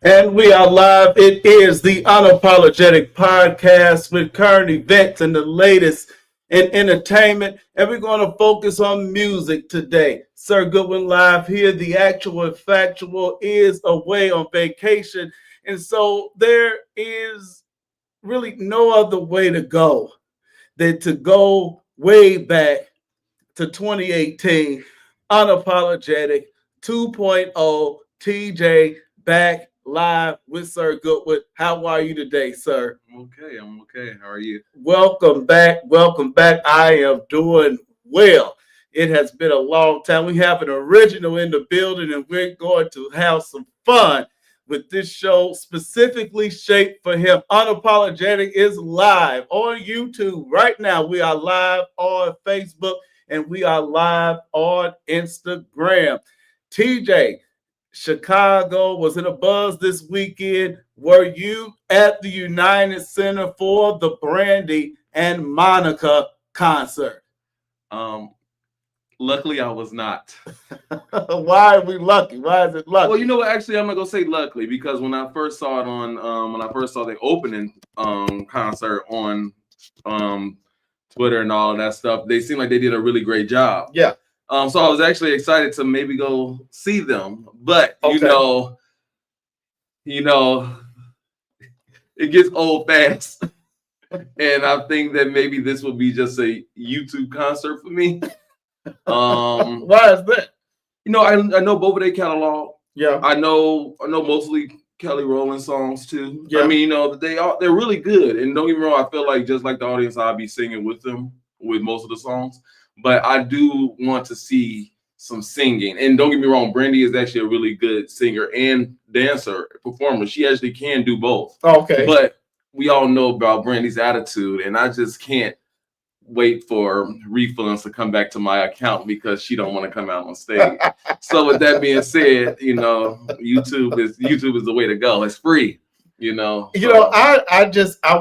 And we are live. It is the Unapologetic Podcast with current events and the latest in entertainment. And we're going to focus on music today. Sir Goodwin live here. The actual and factual is away on vacation. And so there is really no other way to go than to go way back to 2018. Unapologetic 2.0 TJ back live with Sir Goodwin. How are you today, sir? I'm okay. How are you? Welcome back. I am doing well. It has been a long time. We have an original in the building, and we're going to have some fun with this show specifically shaped for him. Unapologetic is live on YouTube right now. We are live on Facebook, and we are live on Instagram. TJ, Chicago was in a buzz this weekend. Were you at the United Center for the Brandy and Monica concert? Luckily I was not. Why are we lucky? Why is it lucky? Well, you know what? Actually, I'm not gonna say luckily because when I first saw it on when I first saw the opening concert on Twitter and all of that stuff, they seemed like they did a really great job. Yeah. So I was actually excited to maybe go see them, but Okay. you know, it gets old fast, and I think that maybe this will be just a YouTube concert for me. Why is that? You know, I know both of their catalog. Yeah. I know mostly Kelly Rowland songs too. Yeah. I mean, you know, they're really good, and don't get me wrong, I feel like just like the audience, I'll be singing with them with most of the songs. But I do want to see some singing. And don't get me wrong, Brandy is actually a really good singer and dancer, performer. She actually can do both. Okay. But we all know about Brandy's attitude, and I just can't wait for refunds to come back to my account because she don't want to come out on stage. So with that being said, you know, YouTube is the way to go. It's free. I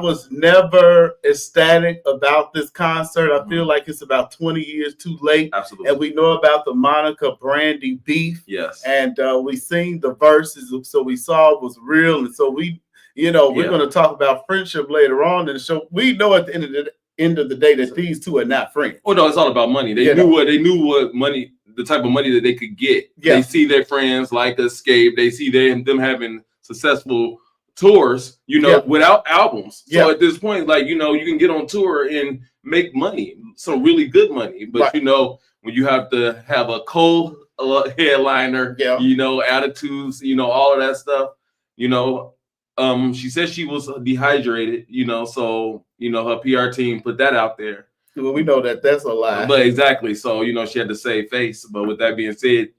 was never ecstatic about this concert. I feel like it's about 20 years too late. Absolutely. And we know about the Monica Brandy beef. Yes. And we seen the verses, so we saw it was real. And so we're going to talk about friendship later on in the show. We know at the end of the day that these two are not friends. Oh no, it's all about money. They knew what money, the type of money that they could get. Yeah. They see their friends like Escape. They see them having successful tours, without albums. So at this point, like, you can get on tour and make money, some really good money. But when you have to have a cold headliner, attitudes, all of that stuff, she said she was dehydrated, so her PR team put that out there. Well, we know that that's a lie. But exactly. So, she had to save face. But with that being said,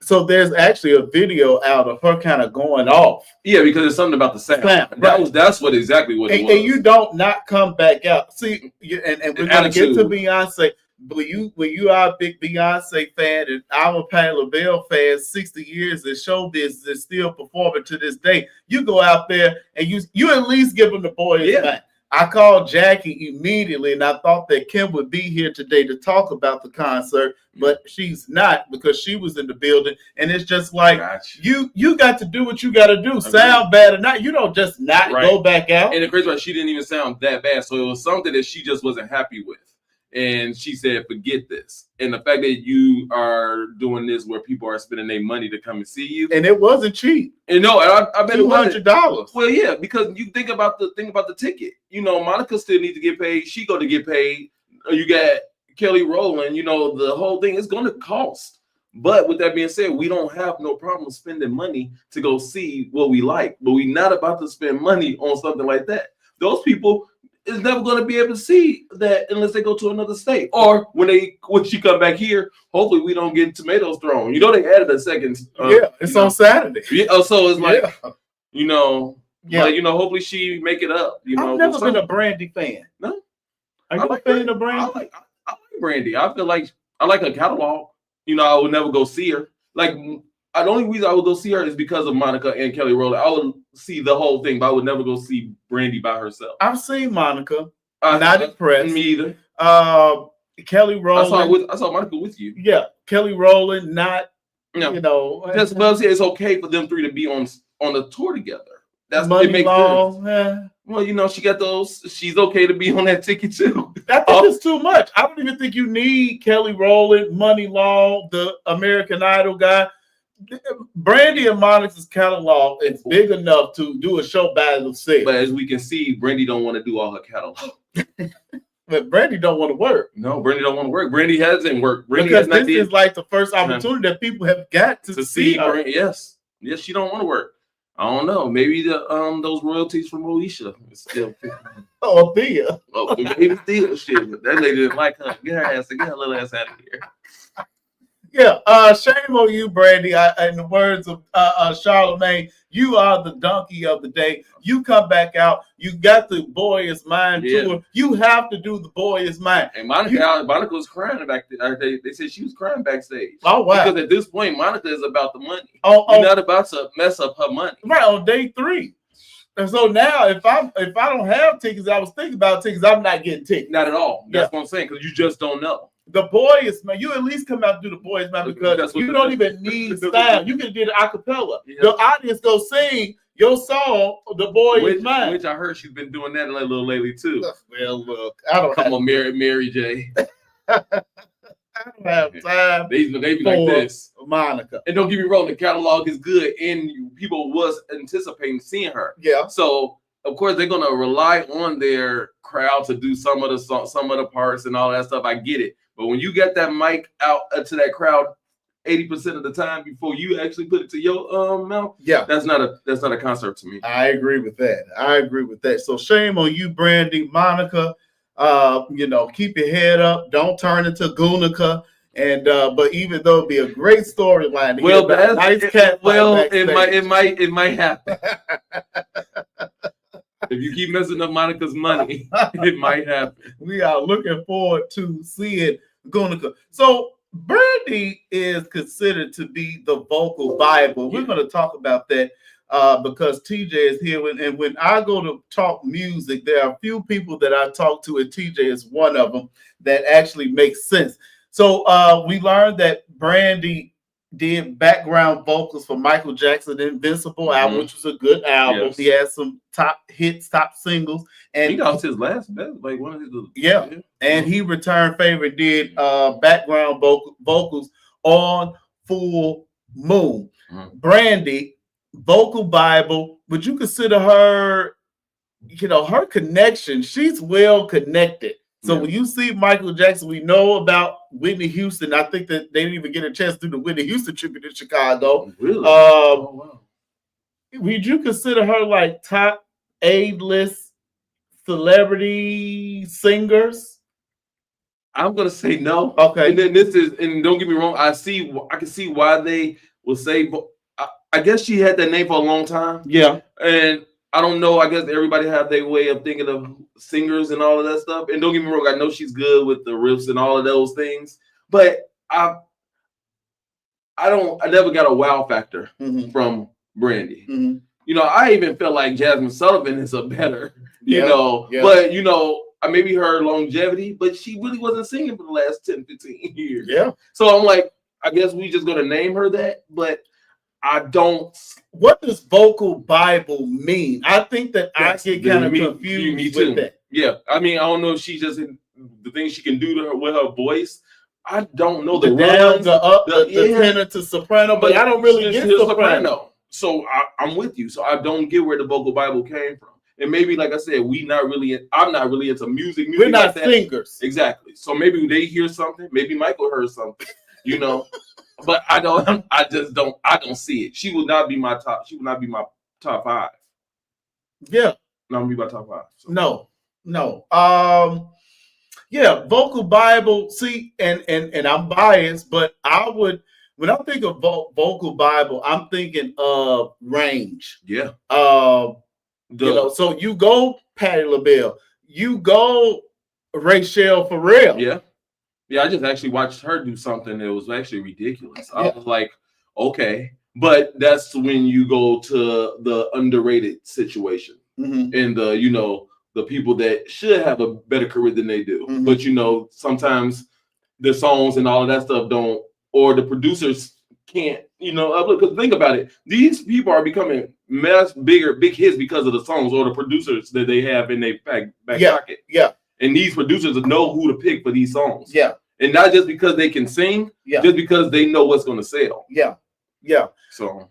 So there's actually a video out of her kind of going off. Yeah, because it's something about the sound. That's exactly what it was. And you don't not come back out. See, and we're going to get to Beyonce. But when you are a big Beyonce fan and I'm a Patti LaBelle fan, 60 years in show business is still performing to this day. You go out there and you at least give them the boy his back. I called Jackie immediately, and I thought that Kim would be here today to talk about the concert, but she's not because she was in the building. And it's just like you got to do what you got to do. Sound bad or not, you don't just not go back out. And the crazy part, she didn't even sound that bad, so it was something that she just wasn't happy with. And she said, forget this. And the fact that you are doing this where people are spending their money to come and see you. And it wasn't cheap. And no, I bet $200. Well, yeah, because you think about the ticket. Monica still needs to get paid. She going to get paid. You got Kelly Rowland, the whole thing is going to cost. But with that being said, we don't have no problem spending money to go see what we like. But we're not about to spend money on something like that. Those people is never going to be able to see that unless they go to another state, or when she come back here. Hopefully, we don't get tomatoes thrown. They added a second. It's on Saturday. Yeah, so it's like, hopefully she make it up. I've never been a Brandy fan. No, are you a fan of Brandy? I like Brandy. I feel like I like her catalog. I would never go see her. Like, the only reason I would go see her is because of Monica and Kelly Rowland. I would see the whole thing, but I would never go see Brandy by herself. I've seen Monica. Not impressed. Me either. Kelly Rowland. I saw Monica with you. Yeah, Kelly Rowland. Not. It's okay for them three to be on on a tour together. That's Money it makes Long. Yeah. Well, you know, she got those. She's okay to be on that ticket too. I think it's too much. I don't even think you need Kelly Rowland, Money Long, the American Idol guy. Brandy and Monica's catalog is big enough to do a show by themselves. But as we can see, Brandy don't want to do all her catalog. But Brandy don't want to work. No, Brandy don't want to work. Brandy hasn't worked. Brandy because has this is like the first opportunity that people have got to see her. Brandy. Yes, she don't want to work. I don't know. Maybe the those royalties from Moesha is still. Thea. Oh, maybe Thea shit. But that lady didn't like her. Get her little ass out of here. Yeah, shame on you, Brandy. In the words of Charlamagne, you are the donkey of the day. You come back out. You got the Boy Is Mine tour. You have to do the Boy Is Mine. And Monica was crying back there. They said she was crying backstage. Oh, wow. Because at this point, Monica is about the money. You're not about to mess up her money. Right, on day 3. And so now, if I don't have tickets, I was thinking about tickets, I'm not getting tickets. Not at all. That's what I'm saying, because you just don't know. The Boy Is Mine, you at least come out and do the Boy Is Mine because you don't even need style. You can do the acapella. Yeah. The audience go sing your song, The Boy Is Mine. Which I heard she's been doing that a little lately too. Well, look, I don't come on, Mary J. I don't have time. They be like this, Monica. And don't get me wrong, the catalog is good, and people was anticipating seeing her. Yeah. So of course they're gonna rely on their crowd to do some of the parts and all that stuff. I get it. But when you get that mic out to that crowd 80% of the time before you actually put it to your mouth, that's not a concert to me. I agree with that. So shame on you, Brandy, Monica. Keep your head up. Don't turn into Gunica. And but even though it'd be a great storyline, it might happen. If you keep messing up Monica's money, it might happen. We are looking forward to seeing Gunica. So Brandy is considered to be the vocal Bible. We're going to talk about that because TJ is here. And when I go to talk music, there are a few people that I talk to, and TJ is one of them that actually makes sense. So we learned that Brandy did background vocals for Michael Jackson Invincible album, which was a good album. Yes. He had some top hits, top singles, and he got his last best, like one of his. And he returned favor and did background vocals on Full Moon. Brandy, vocal Bible. Would you consider her? Her connection. She's well connected. So when you see Michael Jackson, we know about Whitney Houston. I think that they didn't even get a chance to do the Whitney Houston tribute in Chicago. Really? Wow. Would you consider her like top A-list celebrity singers? I'm gonna say no. Okay. And then and don't get me wrong, I can see why they will say, but I guess she had that name for a long time. Yeah. And I don't know. I guess everybody have their way of thinking of singers and all of that stuff. And don't get me wrong, I know she's good with the riffs and all of those things. But I never got a wow factor from Brandy. I even felt like Jasmine Sullivan is a better, but maybe her longevity, but she really wasn't singing for the last 10, 15 years. Yeah. So I'm like, I guess we just gonna name her that, but I don't. What does vocal Bible mean? I think that I get kind of confused with that. Yeah, I mean, I don't know if she just the things she can do to her with her voice. I don't know the down, the up, the tenor to soprano, but I don't really get soprano. So I'm with you. So I don't get where the vocal Bible came from. And maybe, like I said, I'm not really into music. We're not like singers. Exactly. So maybe they hear something. Maybe Michael heard something. But I don't see it. She will not be my top. She will not be my top 5. Yeah. Not be my top 5. So. No. Vocal Bible. See, and I'm biased, but I would, when I think of vocal Bible, I'm thinking of range. Yeah. So you go Patti LaBelle, you go Rachelle Ferrell. Yeah. Yeah, I just actually watched her do something that was actually ridiculous. I was like, okay. But that's when you go to the underrated situation and the people that should have a better career than they do. But sometimes the songs and all of that stuff don't, or the producers can't, because think about it. These people are becoming big hits because of the songs or the producers that they have in their back pocket. Yeah. And these producers know who to pick for these songs. Yeah. And not just because they can sing, just because they know what's going to sell. Yeah. Yeah. So,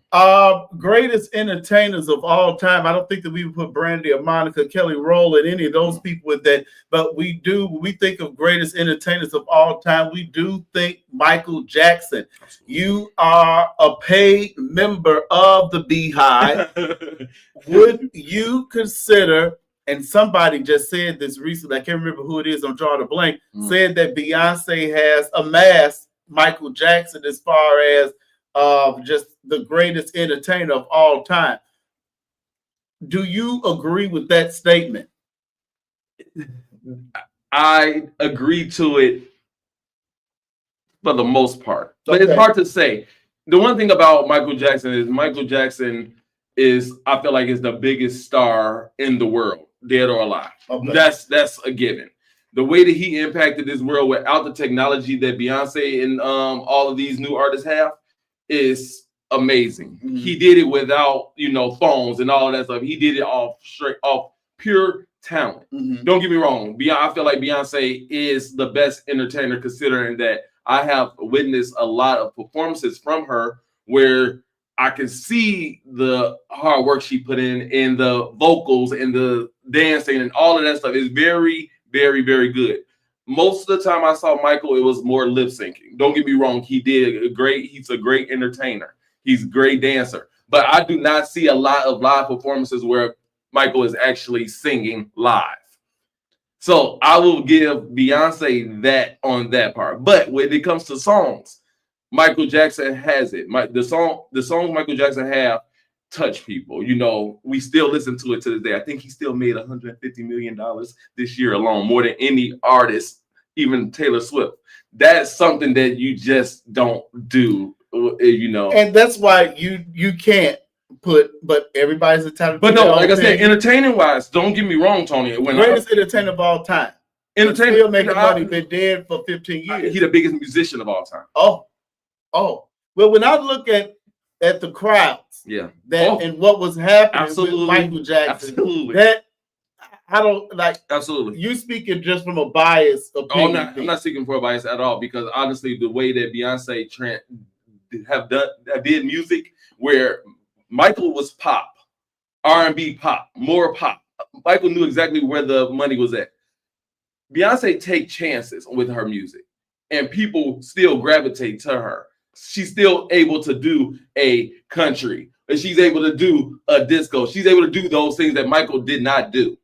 greatest entertainers of all time. I don't think that we would put Brandy or Monica, Kelly Rowland, any of those people with that. But we do. When we think of greatest entertainers of all time, we do think Michael Jackson. You are a paid member of the Beehive. Would you consider? And somebody just said this recently. I can't remember who it is. I'm drawing a blank. Said that Beyonce has amassed Michael Jackson as far as just the greatest entertainer of all time. Do you agree with that statement? I agree to it for the most part, but it's hard to say. The one thing about Michael Jackson is I feel like is the biggest star in the world, dead or alive. That's a given. The way that he impacted this world without the technology that Beyonce and all of these new artists have is amazing. He did it without, phones and all of that stuff. He did it off pure talent. Don't get me wrong. I feel like Beyonce is the best entertainer, considering that I have witnessed a lot of performances from her where I can see the hard work she put in the vocals and the dancing and all of that stuff is very, very, very good. Most of the time I saw Michael, it was more lip syncing. Don't get me wrong. He's a great entertainer. He's a great dancer. But I do not see a lot of live performances where Michael is actually singing live. So I will give Beyonce that on that part. But when it comes to songs, Michael Jackson has it. The songs Michael Jackson have touch people. We still listen to it to this day. I think he still made $150 million this year alone, more than any artist, even Taylor Swift. That's something that you just don't do, And that's why you can't put, but everybody's entitled. But no, like I said, entertaining wise, don't get me wrong, Tony. Greatest entertainer of all time. Entertainer, still making money. Been dead for 15 years. He's the biggest musician of all time. Oh. Well, when I look at the crowds, and what was happening with Michael Jackson, that I don't like. Absolutely, you speaking just from a biased opinion. I'm not speaking for a bias at all, because honestly, the way that Beyonce did music, where Michael was pop, R&B pop, more pop. Michael knew exactly where the money was at. Beyonce take chances with her music, and people still gravitate to her. She's still able to do a country, and she's able to do a disco. She's able to do those things that Michael did not do.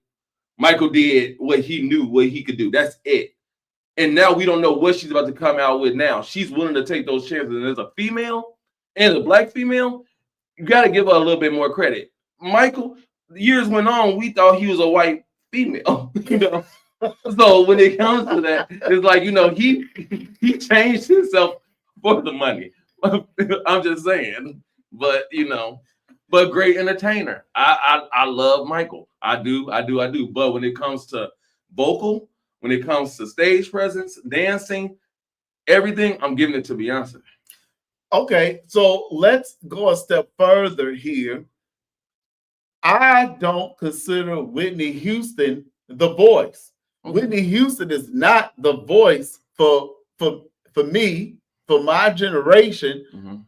Michael did what he knew, what he could do. That's it. And now we don't know what she's about to come out with now. She's willing to take those chances. And as a female, and a black female, you got to give her a little bit more credit. Michael, years went on, we thought he was a white female. So when it comes to that, it's like, he changed himself for the money. I'm just saying. But but great entertainer. I love Michael. I do. But when it comes to vocal, when it comes to stage presence, dancing, everything, I'm giving it to Beyonce. Okay, so let's go a step further here. I don't consider Whitney Houston the voice. Okay. Whitney Houston is not the voice for me, for my generation,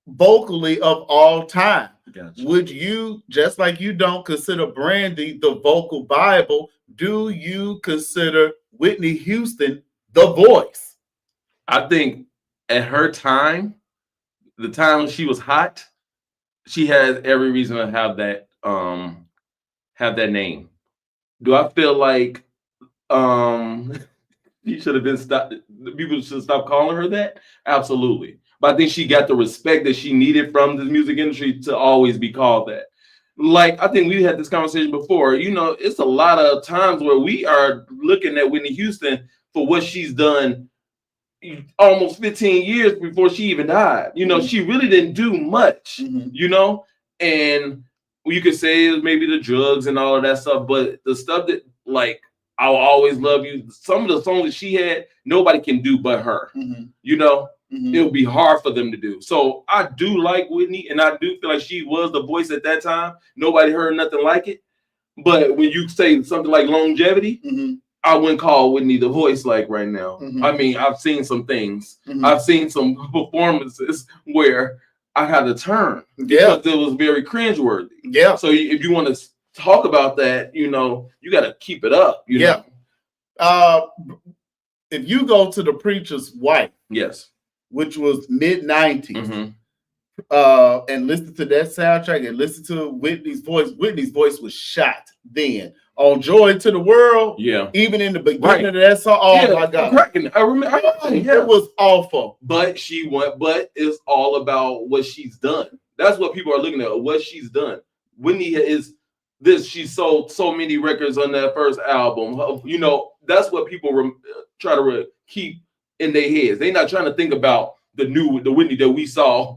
vocally of all time. Gotcha. Would you, just like you don't consider Brandy the vocal Bible, do you consider Whitney Houston the voice? I think at her time, the time she was hot, she has every reason to have that name. Do I feel like she should have been stopped? People should stop calling her that? Absolutely. But I think she got the respect that she needed from the music industry to always be called that. Like, I think we had this conversation before. It's a lot of times where we are looking at Whitney Houston for what she's done almost 15 years before she even died. She really didn't do much, and you could say it was maybe the drugs and all of that stuff, but the stuff that, like, I'll Always Love You, some of the songs that she had, nobody can do but her, it would be hard for them to do. So I do like Whitney, and I do feel like she was the voice at that time. Nobody heard nothing like it. But when you say something like longevity, I wouldn't call Whitney the voice like right now. I mean, I've seen some things. I've seen some performances where I had to turn because it was very cringeworthy. Yeah. So if you want to talk about that, you got to keep it up. You know? If you go to The Preacher's Wife, which was mid-90s, and listen to that soundtrack and listen to Whitney's voice was shot then. On Joy to the World, even in the beginning of that song, my God. I remember it was awful. But it's all about what she's done. That's what people are looking at, what she's done. Whitney is this, she sold so many records on that first album. That's what people try to keep in their heads. They're not trying to think about the Whitney that we saw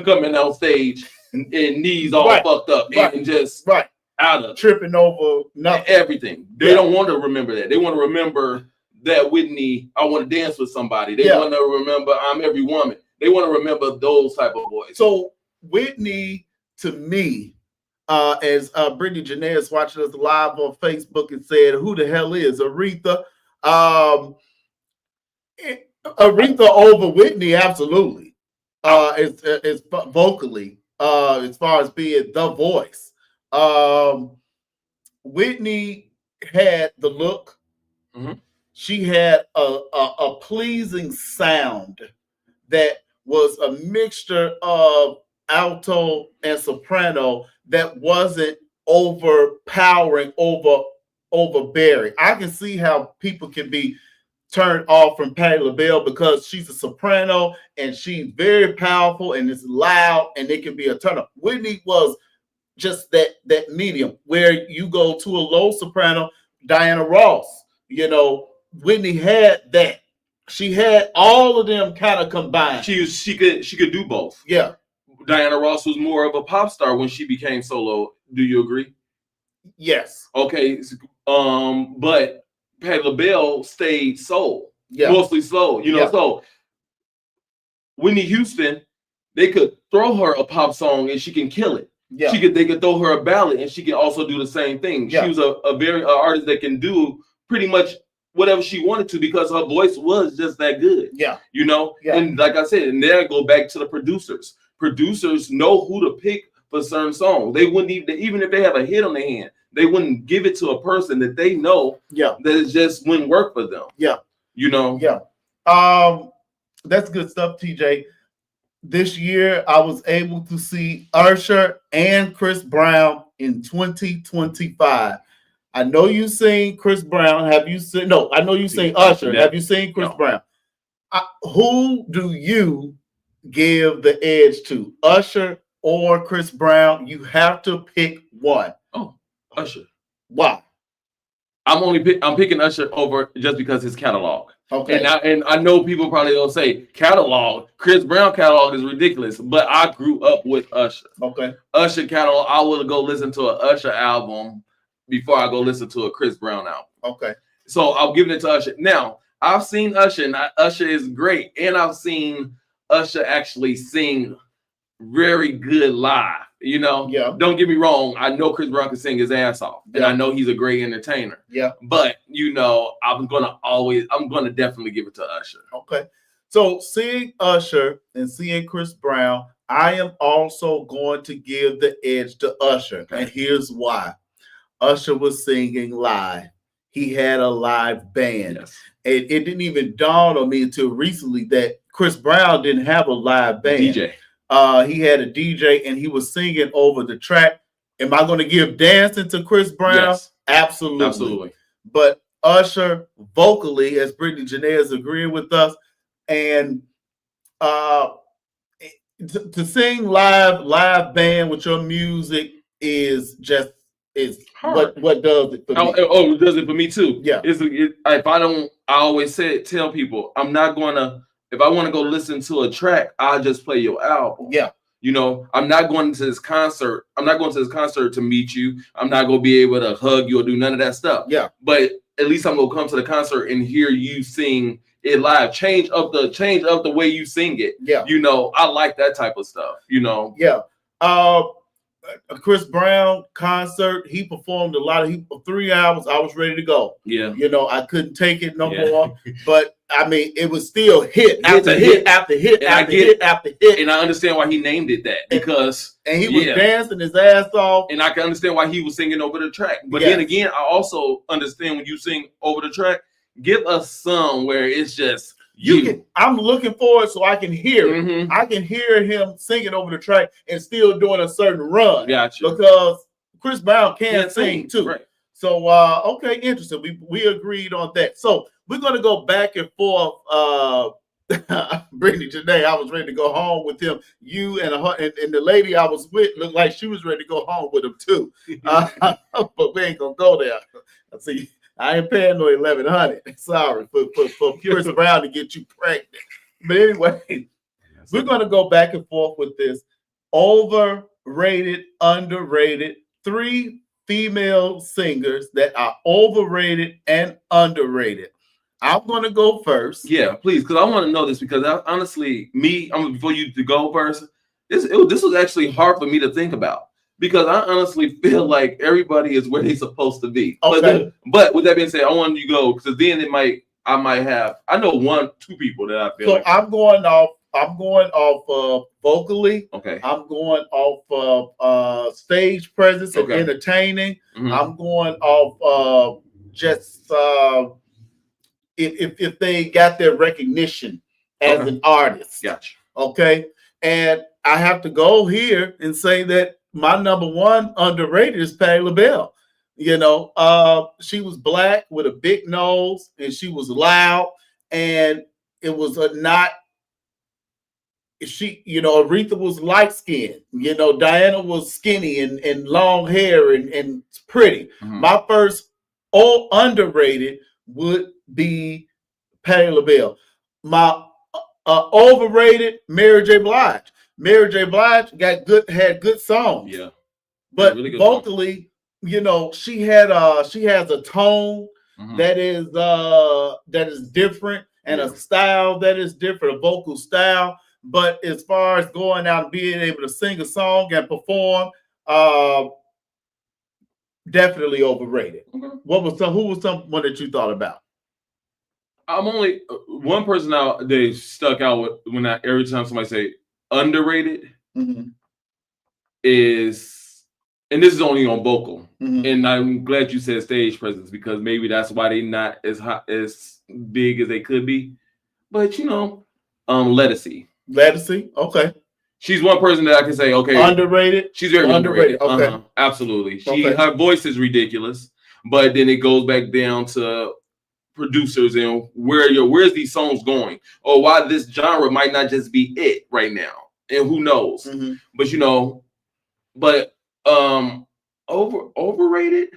coming on stage and knees all fucked up and just out of tripping over nothing. Everything. They don't want to remember that. They want to remember that Whitney, I want to dance with somebody. They want to remember I'm every woman. They want to remember those type of boys. So Whitney, to me, as Brittany Janae is watching us live on Facebook and said, "Who the hell is Aretha?" Aretha over Whitney, absolutely. It's vocally, as far as being the voice. Whitney had the look. She had a pleasing sound that was a mixture of alto and soprano that wasn't overpowering, overbearing. I can see how people can be turned off from Patti LaBelle because she's a soprano and she's very powerful and it's loud and it can be a turn off. Whitney was just that medium where you go to a low soprano. Diana Ross, Whitney had that. She had all of them kind of combined. She could do both. Yeah. Diana Ross was more of a pop star when she became solo. Do you agree? Yes. Okay. But Patti LaBelle stayed soul. Mostly soul. So Whitney Houston, they could throw her a pop song and she can kill it. Yeah. They could throw her a ballad and she can also do the same thing. She was a very artist that can do pretty much whatever she wanted to because her voice was just that good. Yeah. And like I said, and there I go back to the producers. Producers know who to pick for certain songs. They wouldn't even if they have a hit on their hand, they wouldn't give it to a person that they know that it just wouldn't work for them. Yeah. Yeah. That's good stuff, TJ. This year, I was able to see Usher and Chris Brown in 2025. I know you've seen Chris Brown. Have you seen? No, I know you've seen Usher. Have you seen Chris Brown? Who do you give the edge to, Usher or Chris Brown? You have to pick one. Oh, Usher. Why? I'm picking Usher over just because his catalog. Okay. And I know people probably don't say catalog. Chris Brown catalog is ridiculous, but I grew up with Usher. Okay. Usher catalog, I will go listen to an Usher album before I go listen to a Chris Brown album. Okay. So I'll give it to Usher. Now, I've seen Usher, and Usher is great. And I've seen Usher actually sing very good live. Don't get me wrong. I know Chris Brown can sing his ass off, and I know he's a great entertainer. Yeah. But I'm gonna definitely give it to Usher. Okay. So seeing Usher and seeing Chris Brown, I am also going to give the edge to Usher, and here's why. Usher was singing live. He had a live band. Yes. And it didn't even dawn on me until recently that Chris Brown didn't have a live band. DJ. He had a DJ and he was singing over the track. Am I going to give dancing to Chris Brown? Yes. Absolutely. But Usher vocally, as Brittany Janae is agreeing with us, and to sing live band with your music is hard. What does it for me? Oh, does it for me too? Yeah. I always tell people, I'm not gonna. If I want to go listen to a track, I'll just play your album. Yeah. I'm not going to this concert. I'm not going to this concert to meet you. I'm not going to be able to hug you or do none of that stuff. Yeah. But at least I'm going to come to the concert and hear you sing it live. Change up the way you sing it. Yeah. You know, I like that type of stuff. You know. Yeah. Chris Brown concert, he performed a lot of 3 hours. I was ready to go. Yeah. You know, I couldn't take it no more. But I mean, it was still hit after hit after hit after hit after hit. And I understand why he named it that, because he was dancing his ass off. And I can understand why he was singing over the track. But then again, I also understand when you sing over the track, give us some where it's just I'm looking forward so I can hear it. I can hear him singing over the track and still doing a certain run. Gotcha. Because Chris Brown can sing too. Right. So okay, interesting. We agreed on that. So we're gonna go back and forth. Brittany, today I was ready to go home with him. You and the lady I was with looked like she was ready to go home with him too. But we ain't gonna go there. See, I ain't paying no $1,100. Sorry for Chris Brown to get you pregnant. But anyway, we're gonna go back and forth with this overrated, underrated, 3 female singers that are overrated and underrated. I'm gonna go first. Yeah, please, because I want to know this, because honestly, before you to go first, this was actually hard for me to think about, because I honestly feel like everybody is where they're supposed to be. Okay. But with that being said, I want you to go, because then I might have 1-2 people that I feel. So like. I'm going off vocally. Okay. I'm going off stage presence and entertaining. I'm going off just if they got their recognition as an artist. Gotcha. Okay. And I have to go here and say that my number 1 underrated is Patti LaBelle. You know, she was black with a big nose, and she was loud, and it was not. Aretha was light skinned. You know, Diana was skinny and long hair and pretty. My first underrated would be Patti LaBelle. My overrated, Mary J. Blige. Mary J. Blige had good songs. Yeah. But really vocally, you know, she has a tone that is different, and a style that is different, a vocal style. But as far as going out and being able to sing a song and perform, definitely overrated. Who was someone that you thought about? I'm only one person they stuck out with every time somebody say underrated is, and this is only on vocal, and I'm glad you said stage presence, because maybe that's why they not as big as they could be. But you know, Ledisi, okay. She's one person that I can say, okay, underrated. She's very underrated. Okay, absolutely. Her voice is ridiculous, but then it goes back down to producers and where's these songs going, or why this genre might not just be it right now, and who knows. But you know, overrated,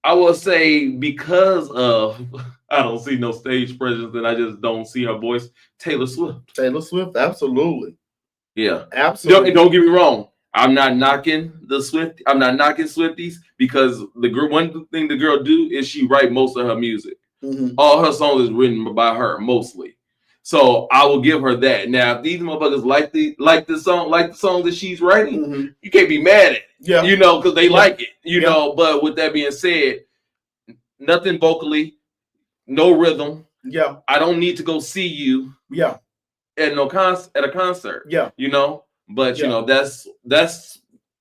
I will say, because of I don't see no stage presence and I just don't see her voice. Taylor Swift, absolutely. Yeah, absolutely. Don't get me wrong. I'm not knocking Swifties, because one thing the girl do is she write most of her music. All her songs is written by her mostly. So I will give her that. Now, if these motherfuckers like the song that she's writing, you can't be mad at it. Yeah. You know, because they like it. You know, but with that being said, nothing vocally, no rhythm. Yeah. I don't need to go see you. Yeah. At a concert. Yeah. You know? But you know, that's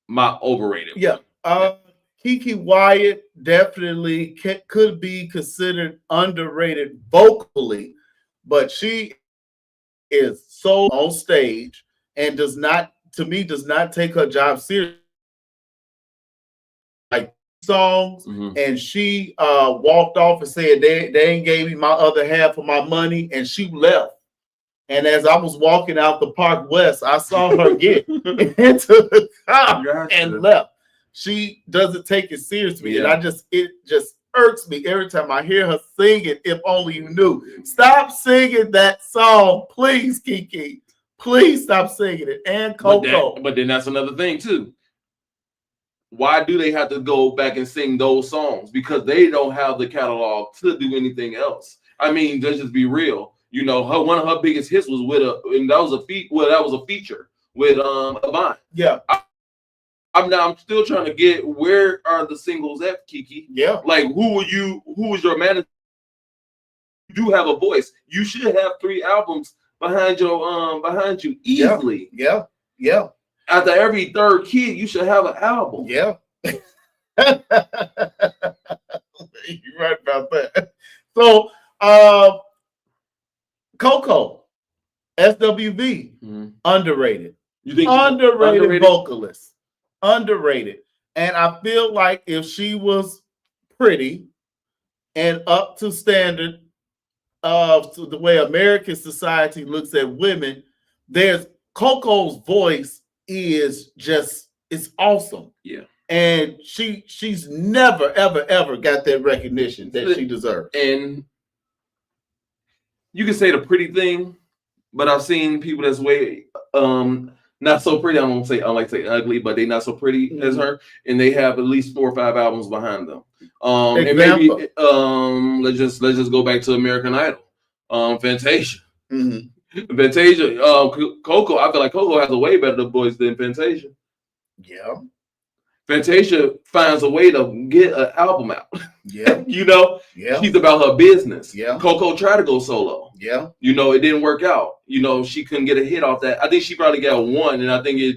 my overrated. Yeah. Keke Wyatt definitely could be considered underrated vocally, but she is so on stage and does not take her job seriously. Like songs, and she walked off and said they ain't gave me my other half of my money, and she left. And as I was walking out the Park West, I saw her get into the car and left. She doesn't take it seriously, and it just irks me every time I hear her sing it. If only you knew. Stop singing that song, please, Keke. Please stop singing it. And Coco. But then that's another thing too. Why do they have to go back and sing those songs? Because they don't have the catalog to do anything else. I mean, let's just be real. You know, one of her biggest hits was with that was a feature with Avant. Yeah. I'm still trying to get, where are the singles at, Kiki? Yeah. Like, who is your manager? You do have a voice. You should have 3 albums behind you easily. Yeah. Yeah. After every third kid, you should have an album. Yeah. You're right about that. So, Coco, SWV, underrated. You think underrated vocalist? Underrated. And I feel like if she was pretty and up to standard of the way American society looks at women, there's Coco's voice is just, it's awesome. Yeah. And she's never, ever, ever got that recognition that she deserves. And you can say the pretty thing, but I've seen people that's way not so pretty. I like to say ugly, but they not so pretty as her, and they have at least 4 or 5 albums behind them. And maybe let's just go back to American Idol. Fantasia. Fantasia, Coco. I feel like Coco has a way better voice than Fantasia. Yeah. Fantasia finds a way to get an album out. Yeah. You know? Yeah. She's about her business. Yeah. Coco tried to go solo. Yeah. You know, it didn't work out. You know, she couldn't get a hit off that. I think she probably got 1, and I think it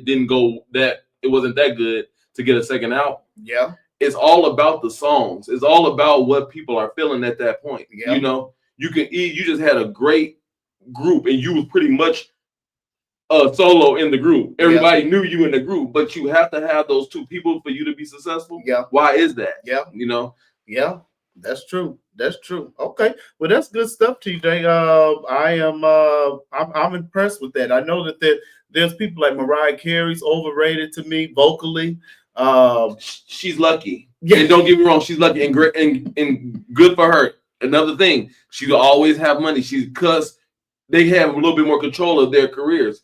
wasn't that good to get a second album. Yeah. It's all about the songs. It's all about what people are feeling at that point. Yeah. You know, you just had a great group, and you was pretty much solo in the group. Everybody knew you in the group, but you have to have those 2 people for you to be successful. Yeah. Why is that? Yeah. You know? Yeah. That's true. That's true. Okay. Well, that's good stuff, TJ. I'm impressed with that. I know that there's people like Mariah Carey's overrated to me vocally. She's lucky. Yeah. And don't get me wrong, she's lucky and great and good for her. Another thing, she will always have money. Because they have a little bit more control of their careers.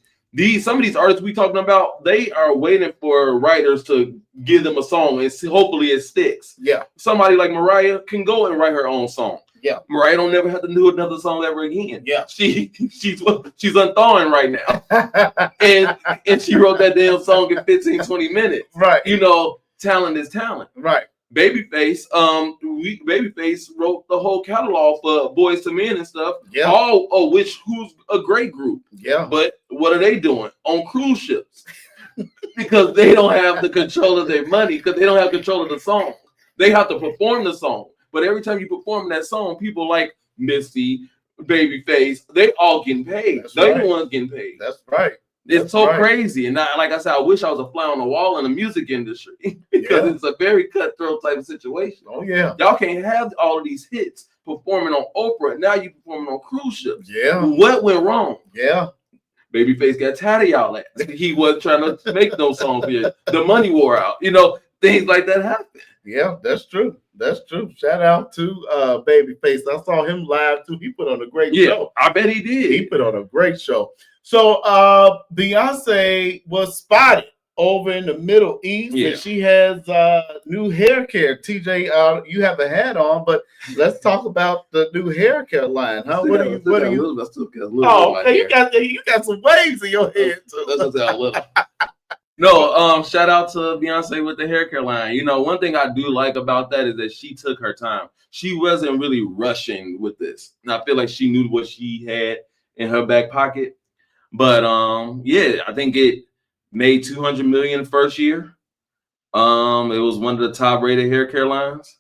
Some of these artists we talking about, they are waiting for writers to give them a song and hopefully it sticks. Yeah. Somebody like Mariah can go and write her own song. Yeah. Mariah don't never have to do another song ever again. Yeah. She's unthawing right now. and she wrote that damn song in 15, 20 minutes. Right. You know, talent is talent. Right. Babyface, Babyface wrote the whole catalog for Boyz II Men and stuff. Yeah. Who's a great group. Yeah. But what are they doing on cruise ships? Because they don't have the control of their money, because they don't have control of the song. They have to perform the song. But every time you perform that song, people like Misty, Babyface, they all getting paid. They're the ones getting paid. That's right. It's so crazy. And like I said, I wish I was a fly on the wall in the music industry because it's a very cutthroat type of situation. Oh, yeah. Y'all can't have all of these hits performing on Oprah. Now you performing on cruise ships. Yeah. What went wrong? Yeah. Babyface got tired of y'all ass. He wasn't trying to make no songs here. The money wore out. You know, things like that happen. Yeah, that's true. That's true. Shout out to Babyface. I saw him live too. He put on a great show. I bet he did. He put on a great show. So Beyonce was spotted over in the Middle East, and she has new hair care. TJ, you have a hat on, but let's talk about the new hair care line. Huh? What are you? You got some waves in your head too. No, shout out to Beyonce with the hair care line. You know, one thing I do like about that is that she took her time. She wasn't really rushing with this. And I feel like she knew what she had in her back pocket. But I think it made $200 million first year. It was one of the top rated hair care lines,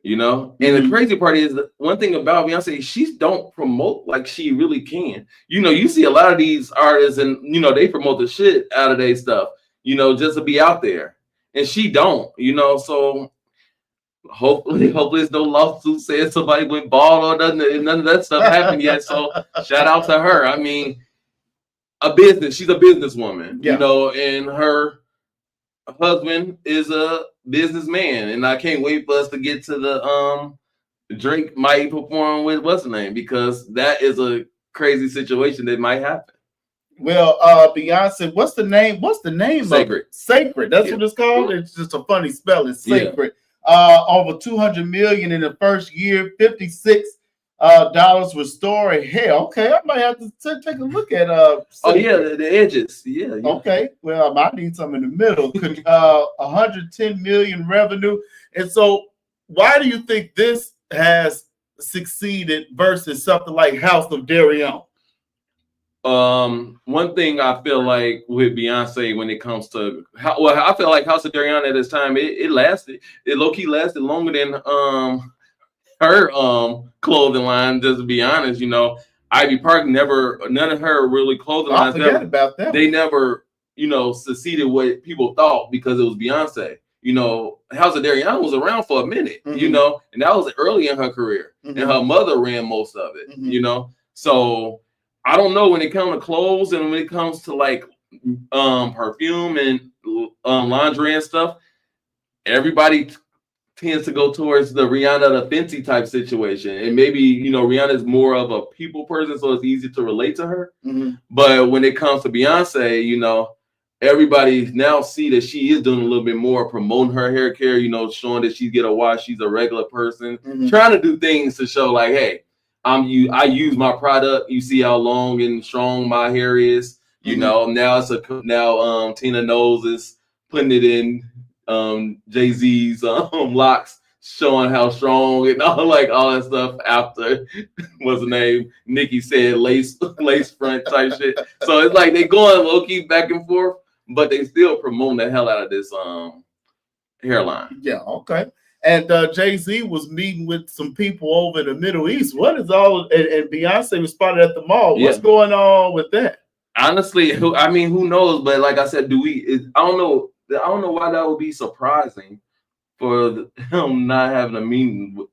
you know. And the crazy part is that one thing about Beyonce, she don't promote like she really can. You know, you see a lot of these artists and you know they promote the shit out of their stuff, you know, just to be out there. And she don't, you know, so hopefully there's no lawsuit saying somebody went bald or nothing, none of that stuff happened yet. So shout out to her. I mean, she's a businesswoman, you know, and her husband is a businessman, and I can't wait for us to get to the Drake might perform with what's the name, because that is a crazy situation that might happen. Well, Beyonce, what's the name? Sacred. Sacred. That's what it's called. It's just a funny spelling. Sacred. Over 200 million in the first year, 56 dollars with Story Hair. Okay, I might have to take a look at oh yeah, the edges. Yeah. Okay, well, I need some in the middle. 110 million revenue. And so why do you think this has succeeded versus something like House of Darion? One thing I feel like with Beyonce when it comes to I feel like House of Darion at this time, it lasted. It low-key lasted longer than her clothing line, just to be honest. Ivy Park none of her really clothing lines about that. They never, succeeded what people thought because it was Beyonce. House of Darion was around for a minute, and that was early in her career. And her mother ran most of it, So I don't know when it comes to clothes and when it comes to like perfume and lingerie and stuff, everybody tends to go towards the Rihanna, the Fenty type situation. And maybe, Rihanna is more of a people person, so it's easy to relate to her. But when it comes to Beyonce, everybody now see that she is doing a little bit more, promoting her hair care, showing that she get a wash, she's a regular person, trying to do things to show like, hey, I use my product. You see how long and strong my hair is. Now Tina Knowles is putting it in Jay-Z's locks, showing how strong and all that stuff. After what's the name? Nicki said lace front type shit. So it's like they going low key back and forth, but they still promoting the hell out of this hairline. Yeah. Okay. And Jay-Z was meeting with some people over in the Middle East. What is all? And Beyonce was spotted at the mall. What's going on with that? Honestly, who knows? But like I said, I don't know. I don't know why that would be surprising for him not having a meeting.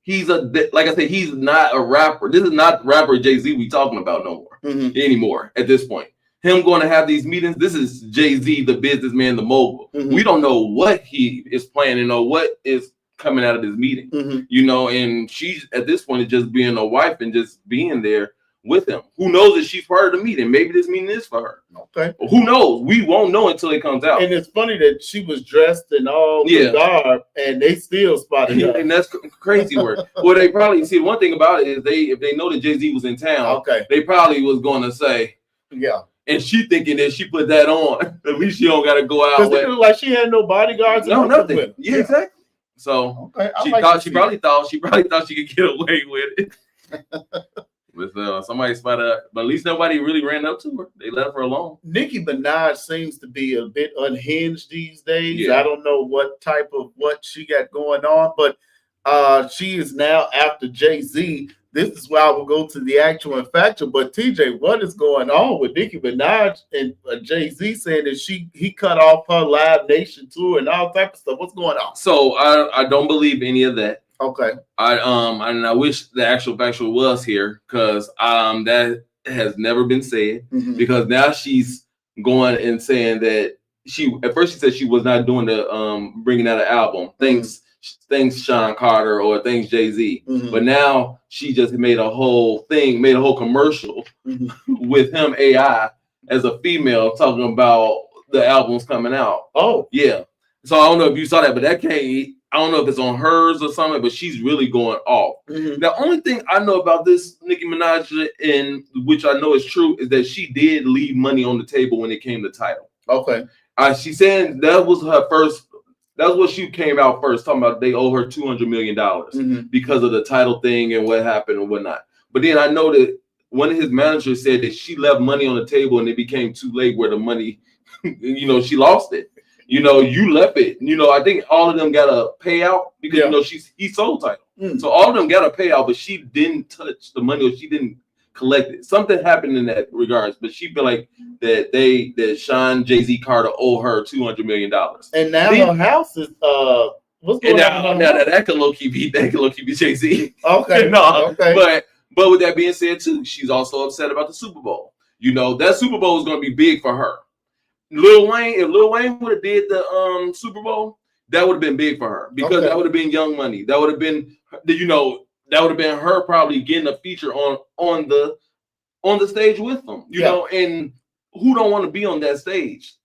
He's like I said, he's not a rapper. This is not rapper Jay-Z we talking about no more anymore at this point. Him going to have these meetings, this is Jay-Z, the businessman, the mogul. We don't know what he is planning or what is coming out of this meeting, and she's at this point is just being a wife and just being there with him. Who knows if she's part of the meeting? Maybe this meeting is for her. Okay. Who knows? We won't know until it comes out. And it's funny that she was dressed in all the garb and they still spotted her. And that's crazy work. Well, they probably see one thing about it is if they know that Jay-Z was in town, they probably was going to say, and she thinking that she put that on. At least she don't got to go out. Because it looked like she had no bodyguards. No, nothing. Yeah, exactly. So she probably thought she could get away with it. With somebody spotted, but at least nobody really ran up to her. They left her alone. Nicki Minaj seems to be a bit unhinged these days. I don't know what she got going on, but she is now after Jay-Z. This is why we'll go to the actual and factual. But TJ, what is going on with Nicki Minaj and Jay-Z saying that he cut off her Live Nation tour and all type of stuff? What's going on? So I don't believe any of that. Okay. I wish the actual factual was here because that has never been said because now she's going and saying that at first she said she was not doing the bringing out an album. Thanks Sean Carter or thanks Jay-Z. But now she just made a whole commercial with him AI as a female talking about the albums coming out. Oh yeah. So I don't know if you saw that, but I don't know if it's on hers or something, but she's really going off. The only thing I know about this Nicki Minaj, and which I know is true, is that she did leave money on the table when it came to Tidal. Okay. She said that was her first. That's what she came out first talking about. They owe her $200 million because of the Tidal thing and what happened and whatnot. But then I know that one of his managers said that she left money on the table and it became too late where the money, she lost it. You left it. I think all of them got a payout because he sold Tidal. So all of them got a payout, but she didn't touch the money or she didn't collect it. Something happened in that regards, but she feel like that Sean Jay-Z Carter owe her $200 million. And now her house is what's going on? Now that could low key be Jay-Z. Okay. Okay. But with that being said too, she's also upset about the Super Bowl. That Super Bowl is going to be big for her. If Lil Wayne would have did the Super Bowl, that would have been big for her because that would have been Young Money. That would have been that would have been her probably getting a feature on the stage with them. And who don't want to be on that stage?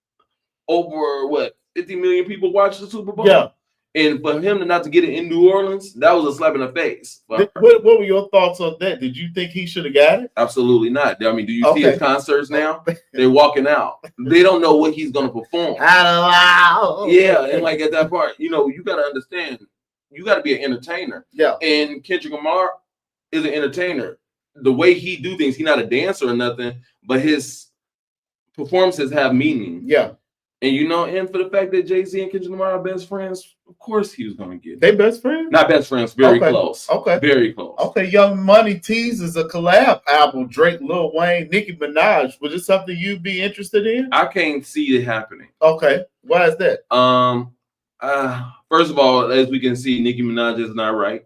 Over 50 million people watch the Super Bowl? Yeah. And for him not to get it in New Orleans, that was a slap in the face. What were your thoughts on that? Did you think he should have got it? Absolutely not. I mean, do you see his concerts now? They're walking out. They don't know what he's going to perform. Yeah, and like at that part, you got to understand, you got to be an entertainer. Yeah. And Kendrick Lamar is an entertainer. The way he do things, he's not a dancer or nothing, but his performances have meaning. Yeah. And and for the fact that Jay-Z and Kendrick Lamar are best friends, of course he was going to get it. They best friends? Not best friends, very close. Okay. Very close. Okay, Young Money teases a collab album, Drake, Lil Wayne, Nicki Minaj. Was it something you'd be interested in? I can't see it happening. Okay. Why is that? First of all, as we can see, Nicki Minaj is not right.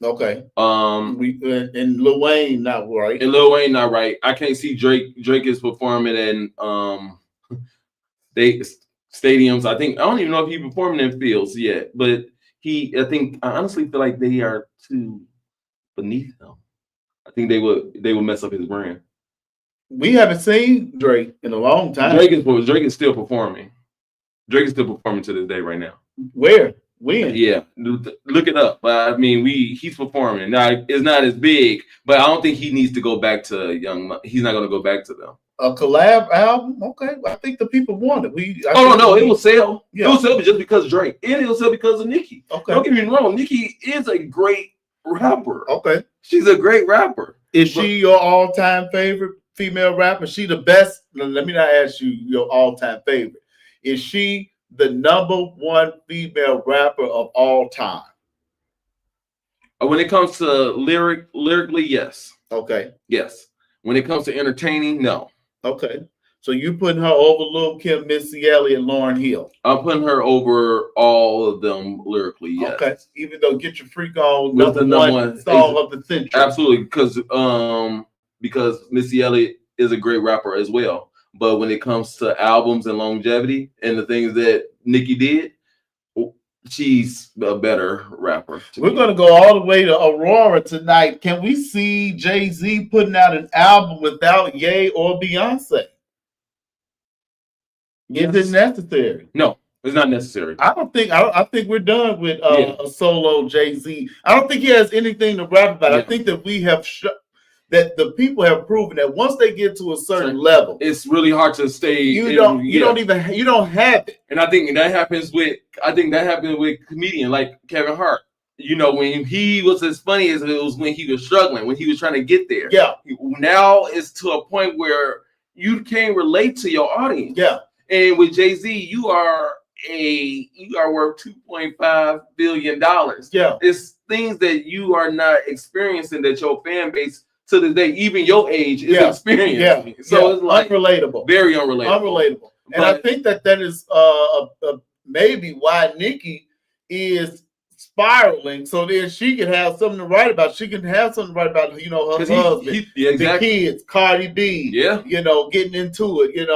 Okay. And Lil Wayne not right. And Lil Wayne not right. I can't see Drake. Drake is performing in stadiums. I don't even know if he's performing in fields yet, but I honestly feel like they are too beneath him. I think they would mess up his brand. We haven't seen Drake in a long time. Drake is still performing. Drake is still performing to this day right now. Where? When? Yeah, look it up. But I mean, he's performing now. It's not as big, but I don't think he needs to go back to Young. He's not going to go back to them. A collab album? Okay, I think the people want it. It will sell. Yeah. It will sell just because of Drake, and it will sell because of Nicki. Okay, don't get me wrong. Nicki is a great rapper. Okay, she's a great rapper. Is she your all-time favorite female rapper? She the best? Let me not ask you your all-time favorite. Is she the number one female rapper of all time? When it comes to lyrically, yes. Okay. Yes. When it comes to entertaining, no. Okay. So you putting her over Lil' Kim, Missy Elliott, Lauryn Hill? I'm putting her over all of them lyrically, yes. Okay. Even though Get Your Freak On, number one song of the century. Absolutely, because Missy Elliott is a great rapper as well. But when it comes to albums and longevity and the things that Nicki did, she's a better rapper. We're going to go all the way to Aurora tonight. Can we see Jay-Z putting out an album without Ye or Beyonce? Yes. Is it necessary? No, it's not necessary. I think we're done with a solo Jay-Z. I don't think he has anything to rap about. Yeah. I think that we have that the people have proven that once they get to a certain level, it's really hard to stay. You don't have it. And I think that happens with comedian like Kevin Hart. When he was as funny as it was when he was struggling, when he was trying to get there. Yeah. Now it's to a point where you can't relate to your audience. Yeah. And with Jay-Z, you are worth $2.5 billion. Yeah. It's things that you are not experiencing that your fan base to this day, even your age, is experiencing. Yeah. So it's like unrelatable. Very unrelatable. And I think that is maybe why Nicki is spiraling, so then she can have something to write about. She can have something to write about, her husband, the kids, Cardi B, getting into it,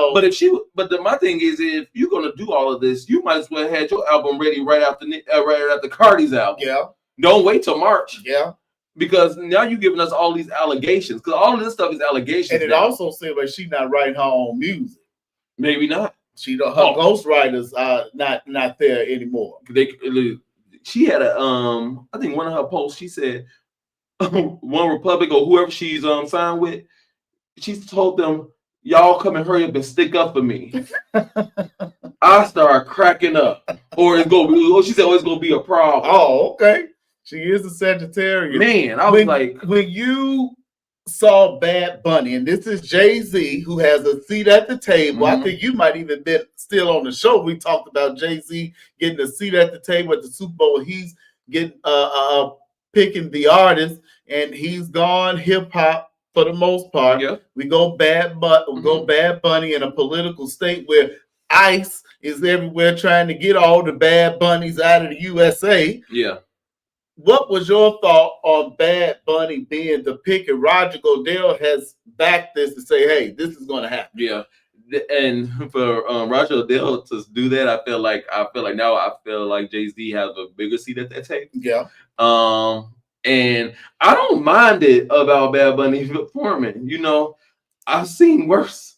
But my thing is, if you're gonna do all of this, you might as well have your album ready right after Cardi's album. Yeah. Don't wait till March. Yeah. Because now you're giving us all these allegations. Because all of this stuff is allegations. And it also seems like she's not writing her own music. Maybe not. Her ghostwriters are not there anymore. She had I think one of her posts, she said One Republic or whoever she's signed with, she told them, y'all come and hurry up and stick up for me. I start cracking up. She said, it's gonna be a problem. Oh, okay. She is a Sagittarius. Man, I was when you saw Bad Bunny, and this is Jay-Z who has a seat at the table. Mm-hmm. I think you might even been still on the show. We talked about Jay-Z getting a seat at the table at the Super Bowl. He's getting picking the artist, and he's gone hip hop for the most part. Yeah. We go Bad Bunny in a political state where ICE is everywhere trying to get all the Bad Bunnies out of the USA. Yeah. What was your thought on Bad Bunny being the pick? And Roger Goodell has backed this to say, hey, this is going to happen. Yeah. And for Roger Goodell to do that, I feel like Jay-Z has a bigger seat at that table. Yeah. And I don't mind it about Bad Bunny performing. I've seen worse.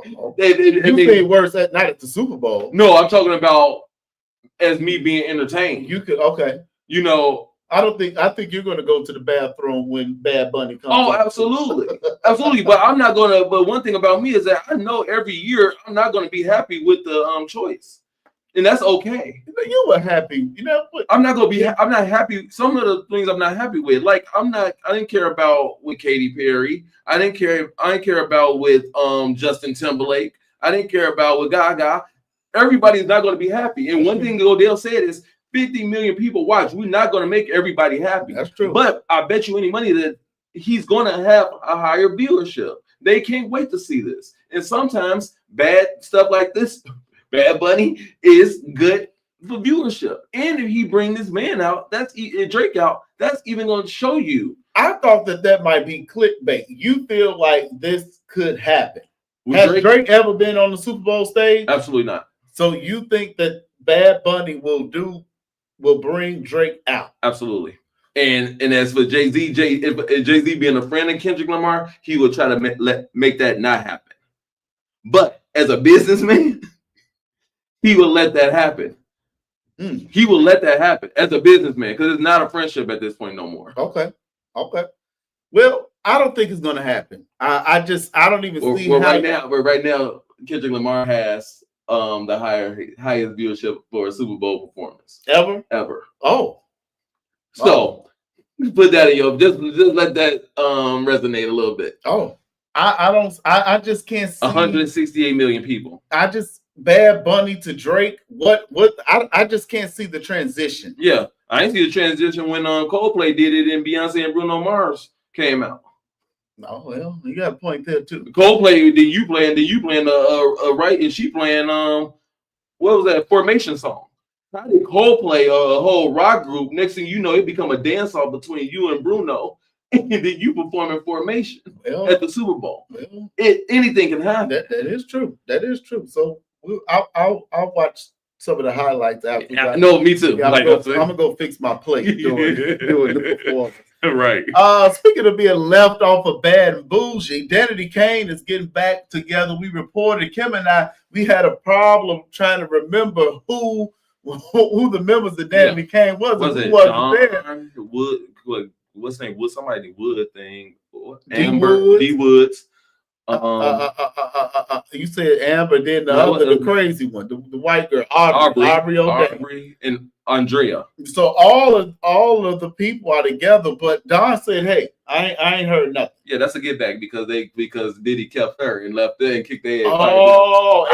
You've seen worse not at the Super Bowl. No, I'm talking about as me being entertained. You could, okay. You know, I think you're going to go to the bathroom when Bad Bunny comes. Oh, absolutely. Absolutely. But I'm not going to, but one thing about me is that I know every year I'm not going to be happy with the choice. And that's okay. You were happy. You know what? I'm not going to be, I'm not happy. Some of the things I'm not happy with, like I didn't care about with Katy Perry. I didn't care about with Justin Timberlake. I didn't care about with Gaga. Everybody's not going to be happy. And one thing Odell said is 50 million people watch. We're not going to make everybody happy. That's true. But I bet you any money that he's going to have a higher viewership. They can't wait to see this. And sometimes bad stuff like this, Bad Bunny, is good for viewership. And if he bring this man out, Drake out, that's even going to show you. I thought that might be clickbait. You feel like this could happen. Has Drake ever been on the Super Bowl stage? Absolutely not. So you think that Bad Bunny will bring Drake out? Absolutely. And as for Jay-Z, if Jay-Z being a friend of Kendrick Lamar, he will try to make that not happen. But as a businessman, he will let that happen. He will let that happen as a businessman because it's not a friendship at this point no more. Okay. Well, I don't think it's going to happen. I don't even see how. Right now, Kendrick Lamar has the highest viewership for a Super Bowl performance ever. Oh, so put that in your just let that resonate a little bit. Oh, I just can't see 168 million people. Bad Bunny to Drake. I just can't see the transition. Yeah, I didn't see the transition when Coldplay did it and Beyonce and Bruno Mars came out. Oh well, you got a point there too. Coldplay, then you playing right, and she playing what was that Formation song? How did Coldplay a whole rock group? Next thing you know, it become a dance off between you and Bruno, and then you performing Formation at the Super Bowl. Well, anything can happen. That is true. That is true. So I'll watch some of the highlights after. Yeah, no, me too. Yeah, I'm gonna go fix my plate doing the performance. Right. Speaking of being left off of Bad and Bougie, Danity Kane is getting back together. We reported, Kim and I, we had a problem trying to remember who the members of Danity Kane was. Was it John Wood? What's his name? Wood? Somebody Wood thing. Amber D Woods. You said Amber, then the crazy one, the white girl, Aubrey and Andrea. So all of the people are together, but Don said, "Hey, I ain't heard nothing." Yeah, that's a get back because Diddy kept her and left there and kicked their ass. Oh,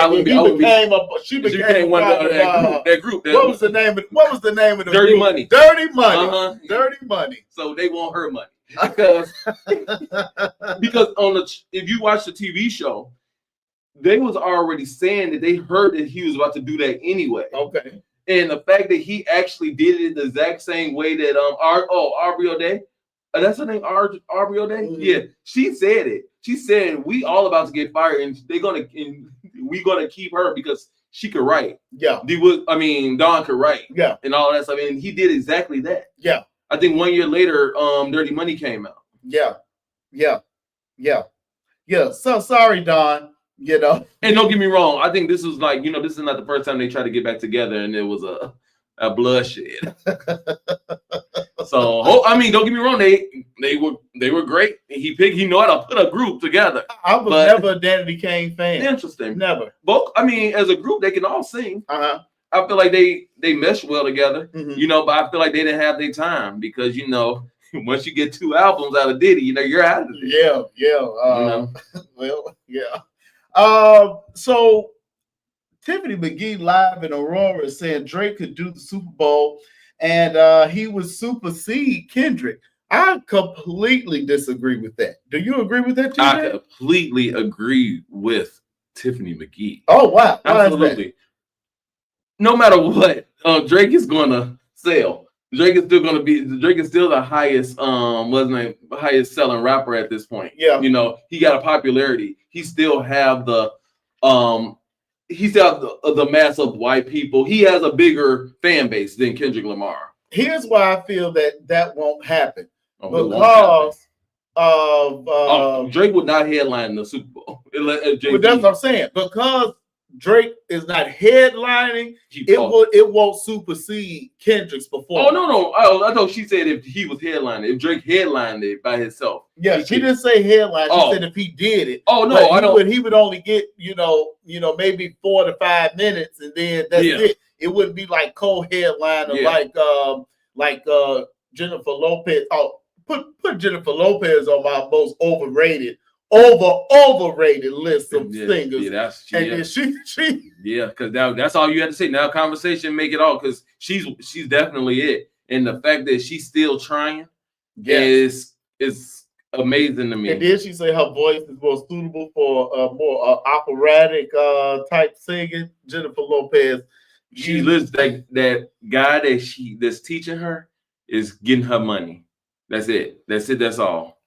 she became one of that group. What was the name of the Dirty group? Money. Dirty Money. Dirty Money. So they want her money. Because if you watch the TV show, they was already saying that they heard that he was about to do that anyway. Okay. And the fact that he actually did it the exact same way that Aubrey O'Day, that's her name, Aubrey O'Day. Mm-hmm. Yeah, she said it. She said we all about to get fired, and we gonna keep her because she could write. Yeah. Don could write. Yeah. And all that stuff, and he did exactly that. Yeah. I think 1 year later, Dirty Money came out. Yeah. So sorry, Don. And don't get me wrong. I think this was this is not the first time they tried to get back together, and it was a bloodshed. So don't get me wrong. They were great. He know how to put a group together. I was never a Danity Kane fan. Interesting. Never. Both. As a group, they can all sing. I feel like they mesh well together, but I feel like they didn't have their time because, once you get 2 albums out of Diddy, you're out of it. Yeah. Well, yeah. So Tiffany McGee live in Aurora is saying Drake could do the Super Bowl and he would supersede Kendrick. I completely disagree with that. Do you agree with that, TJ? I completely agree with Tiffany McGee. Oh, wow. Absolutely. No matter what, Drake is gonna sell. Drake is still the highest highest selling rapper at this point. Yeah. He got a popularity. He still have the mass of white people. He has a bigger fan base than Kendrick Lamar. Here's why I feel that won't happen. Because Drake would not headline the Super Bowl. But that's what I'm saying. Because Drake is not headlining, it won't supersede Kendrick's performance. Oh no! Oh, I thought she said if he was headlining, if Drake headlined it by himself. Yeah, she didn't say headline. She said if he did it. Oh no, I don't. He would only get maybe 4 to 5 minutes, and then that's it. It wouldn't be like co-headliner like Jennifer Lopez. Oh, put Jennifer Lopez on my most overrated list of singers. Because that's all you had to say. Now conversation make it all, because she's definitely it, and the fact that she's still trying is amazing to me. And then she said her voice is more suitable for more operatic type singing. Jennifer Lopez, she lives that guy that's teaching her is getting her money. That's it. That's all.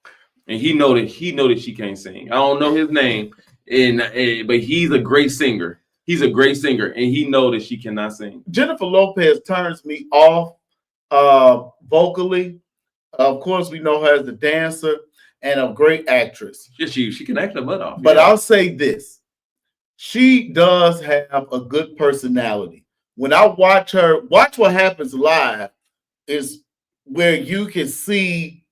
And he know that she can't sing. I don't know his name, but he's a great singer. He's a great singer, and he know that she cannot sing. Jennifer Lopez turns me off vocally. Of course, we know her as a dancer and a great actress. She can act her butt off. But I'll say this: she does have a good personality. When I watch What Happens Live is where you can see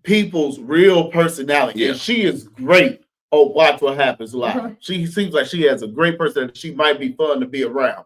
people's real personality. And she is great on Watch What Happens Live. Okay. She seems like she has a great personality. She might be fun to be around.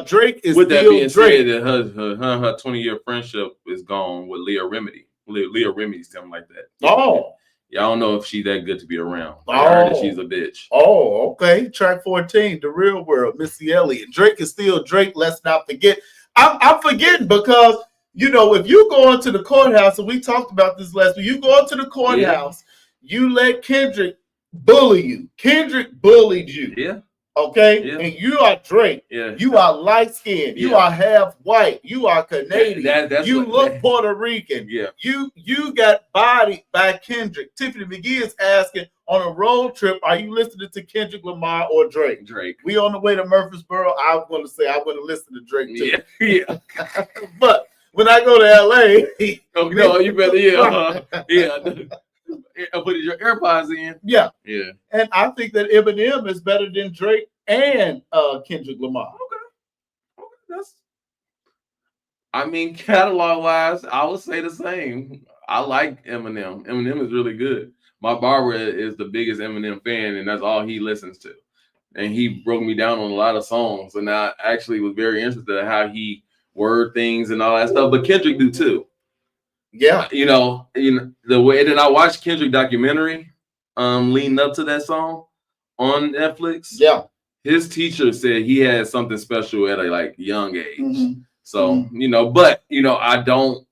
Drake is with that being said, that her 20-year friendship is gone with Leah Remedy. Leah Remedy's something like that. Oh. Yeah, I don't know if she's that good to be around. I heard that she's a bitch. Oh, okay. Track 14, The Real World, Missy Elliott. Drake is still Drake. Let's not forget. I'm forgetting because if you go into the courthouse, and we talked about this last week, you go into the courthouse, you let Kendrick bully you. Kendrick bullied you. Yeah. Okay? Yeah. And you are Drake. Yeah. You are light-skinned. You are half white. You are Canadian. You look Puerto Rican. Yeah. You got bodied by Kendrick. Tiffany McGee is asking, on a road trip, are you listening to Kendrick Lamar or Drake? Drake. We on the way to Murfreesboro. I'm going to say I'm going to listen to Drake too. Yeah. But when I go to LA, no, you better, put your AirPods in. Yeah. Yeah. And I think that Eminem is better than Drake and Kendrick Lamar. Okay. Catalog wise, I would say the same. I like Eminem. Eminem is really good. My barber is the biggest Eminem fan, and that's all he listens to. And he broke me down on a lot of songs, and I actually was very interested in how he word things and all that stuff, but Kendrick do too. Yeah, the way that I watched Kendrick documentary, leading up to that song on Netflix. Yeah, his teacher said he had something special at a young age. Mm-hmm. So but I don't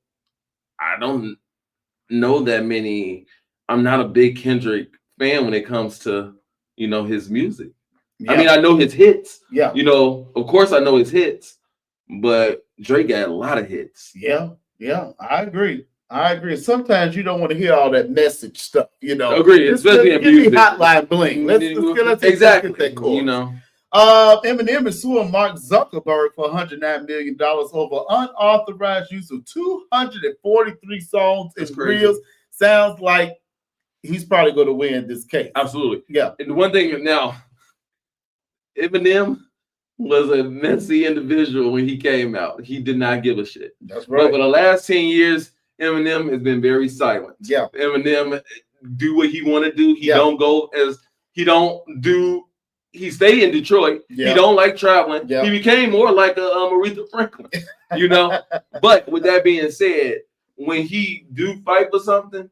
know that many. I'm not a big Kendrick fan when it comes to his music. Yeah. I know his hits. Yeah, of course I know his hits. But Drake got a lot of hits. Yeah, I agree. Sometimes you don't want to hear all that message stuff, Agree, especially in music. Hotline bling. Let's exactly. That chorus. Eminem is suing Mark Zuckerberg for $109 million over unauthorized use of 243 songs and reels. Sounds like he's probably going to win this case. Absolutely. Yeah. And the one thing now, Eminem was a messy individual when he came out. He did not give a shit. That's right. But for the last 10 years, Eminem has been very silent. Yeah. Eminem do what he want to do. He don't go he stay in Detroit. Yeah. He don't like traveling. Yeah. He became more like a Aretha Franklin, But with that being said, when he do fight for something,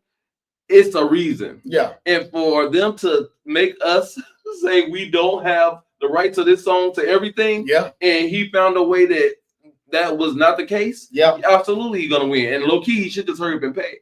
it's a reason. Yeah. And for them to make us say we don't have the right to this song, to everything. Yeah. And he found a way that was not the case. Yeah. Absolutely he's gonna win. And low key, he should just hurry up and pay.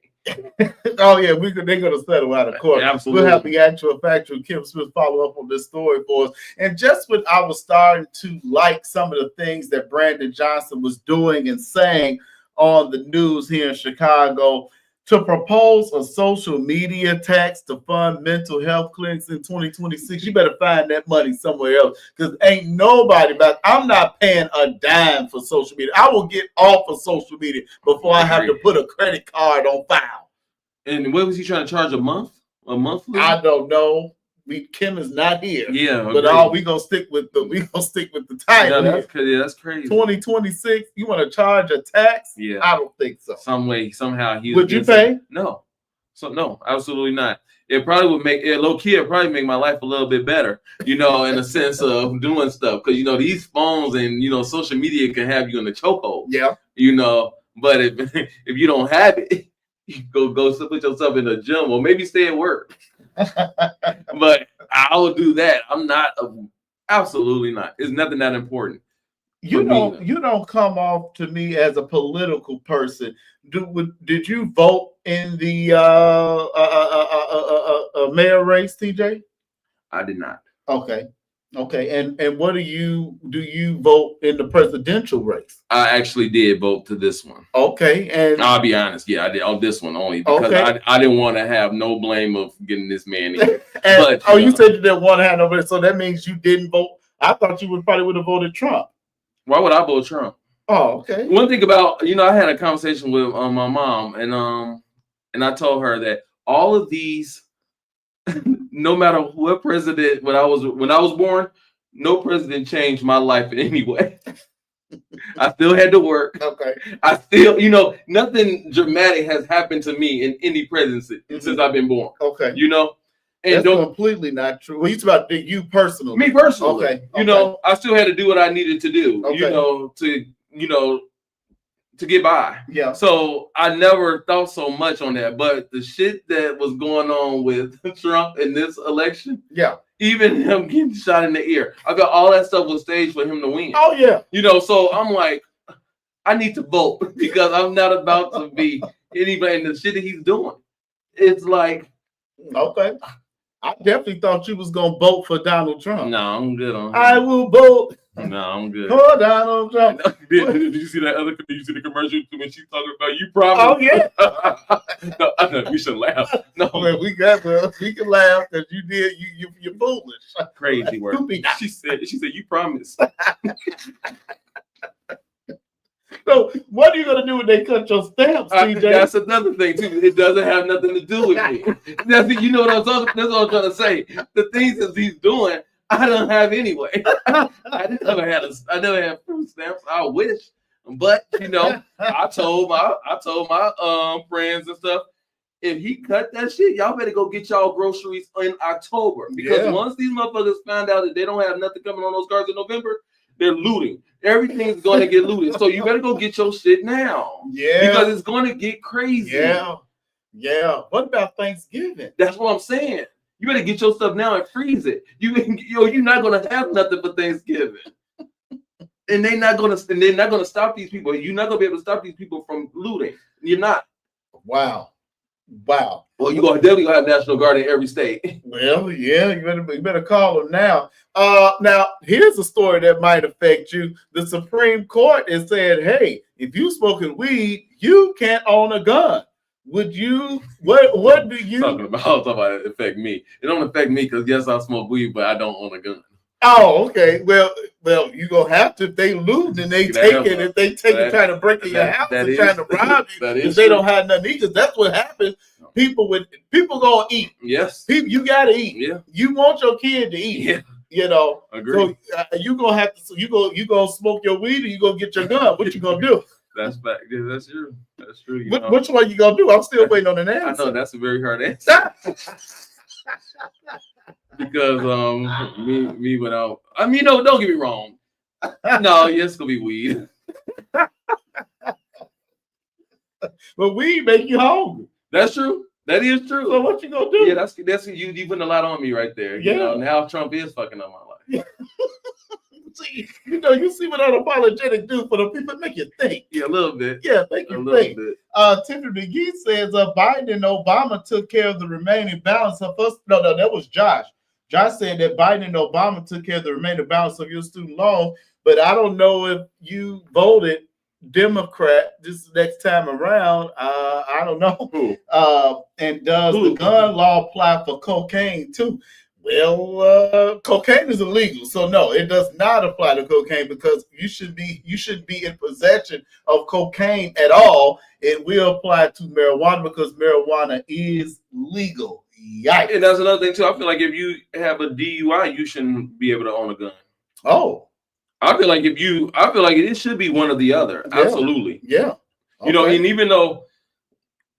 Oh yeah, they're gonna settle out of court. Absolutely. We'll have the actual factual Kim Smith follow up on this story for us. And just when I was starting to like some of the things that Brandon Johnson was doing and saying on the news here in Chicago, to propose a social media tax to fund mental health clinics in 2026, you better find that money somewhere else, because ain't nobody I'm not paying a dime for social media. I will get off of social media before I have to put a credit card on file. And what was he trying to charge a month? A monthly? I don't know. Kim is not here. Yeah, but we gonna stick with the title. Yeah, that's crazy. 2026. You want to charge a tax? Yeah, I don't think so. Somehow would you pay? No, no, absolutely not. It probably would make it low key. It probably make my life a little bit better, in a sense of doing stuff, because these phones and social media can have you in the chokehold. Yeah. But if you don't have it, you go put yourself in the gym or maybe stay at work. But I'll do that. I'm not absolutely not. It's nothing that important. You don't come off to me as a political person. Did you vote in the mayor race, TJ? I did not. Okay. And what do you vote in the presidential race? I actually did vote to this one. Okay, and I'll be honest, I did on this one only because I didn't want to have no blame of getting this man in. You said you didn't want to have nobody, so that means you didn't vote. I thought you probably would have voted Trump. Why would I vote Trump? Oh, okay. One thing about I had a conversation with my mom, and I told her that all of these, no matter what president when I was born, no president changed my life in any way. I still had to work. Okay. I still, nothing dramatic has happened to me in any presidency since I've been born. Okay. And that's completely not true. Well, it's about you personally. Me personally. Okay. I still had to do what I needed to do. Okay. To get by. Yeah. So I never thought so much on that. But the shit that was going on with Trump in this election, yeah, even him getting shot in the ear, I thought all that stuff was staged for him to win. Oh yeah. So I'm like, I need to vote because I'm not about to be anybody in the shit that he's doing. It's like, okay. I definitely thought you was gonna vote for Donald Trump. No, I'm good on him. I will vote. No, I'm good. For Donald Trump. Did you see that Did you see the commercial when she's talking about you promised? Oh yeah. No, I know we should laugh. No, well, we can laugh because you did. You're foolish. Crazy word. She said you promised. So what are you gonna do when they cut your stamps, TJ? That's another thing too. It doesn't have nothing to do with me. That's what I'm talking. That's what I'm trying to say. The things that he's doing, I don't have anyway. I never had food stamps. I wish, but I told my friends and stuff. If he cut that shit, y'all better go get y'all groceries in October because once these motherfuckers find out that they don't have nothing coming on those cards in November, they're looting. Everything's going to get looted. So you better go get your shit now. Yeah. Because it's going to get crazy. Yeah. Yeah. What about Thanksgiving? That's what I'm saying. You better get your stuff now and freeze it. You're not going to have nothing for Thanksgiving. And they're not going to stop these people. You're not going to be able to stop these people from looting. You're not. Wow. Well, you're definitely gonna have National Guard in every state. Well, yeah, you better call them now. Now here's a story that might affect you. The Supreme Court is saying, hey, if you smoking weed, you can't own a gun. Would you? What do you talking about it affect me? It don't affect me because yes, I smoke weed, but I don't own a gun. Oh, okay. Well, you gonna have to. If they loot and they take it, if they take it trying to break in your house and trying to rob you, because they don't have nothing to eat. Because that's what happens. People gonna eat. Yes. People, you gotta eat. Yeah. You want your kid to eat. Yeah. Agree. So you gonna have to. So you gonna smoke your weed or you gonna get your gun? What you gonna do? That's fact. Yeah, that's true. That's true. Which one you gonna do? I'm still waiting on an answer. I know that's a very hard answer. Because me without. I mean, no, don't get me wrong. No, yes, it's gonna be weed. But weed make you hungry. That's true. That is true. So what you gonna do? Yeah, that's you putting a lot on me right there. Yeah. Now Trump is fucking up my life. Yeah. See, you see what unapologetic do for the people, make you think. Yeah, a little bit. Yeah, make you think. Tiffany McGee says Biden and Obama took care of the remaining balance of us. No, that was Josh. Josh said that Biden and Obama took care of the remaining balance of your student loan, but I don't know if you voted Democrat this next time around. I don't know. And does the gun law apply for cocaine too? Well, cocaine is illegal, so no, it does not apply to cocaine because you shouldn't be in possession of cocaine at all. It will apply to marijuana because marijuana is legal. Yikes. And that's another thing too. I feel like if you have a DUI, you shouldn't be able to own a gun. Oh. I feel like it should be one or the other. Yeah. Absolutely. Yeah. Okay. You know, and even though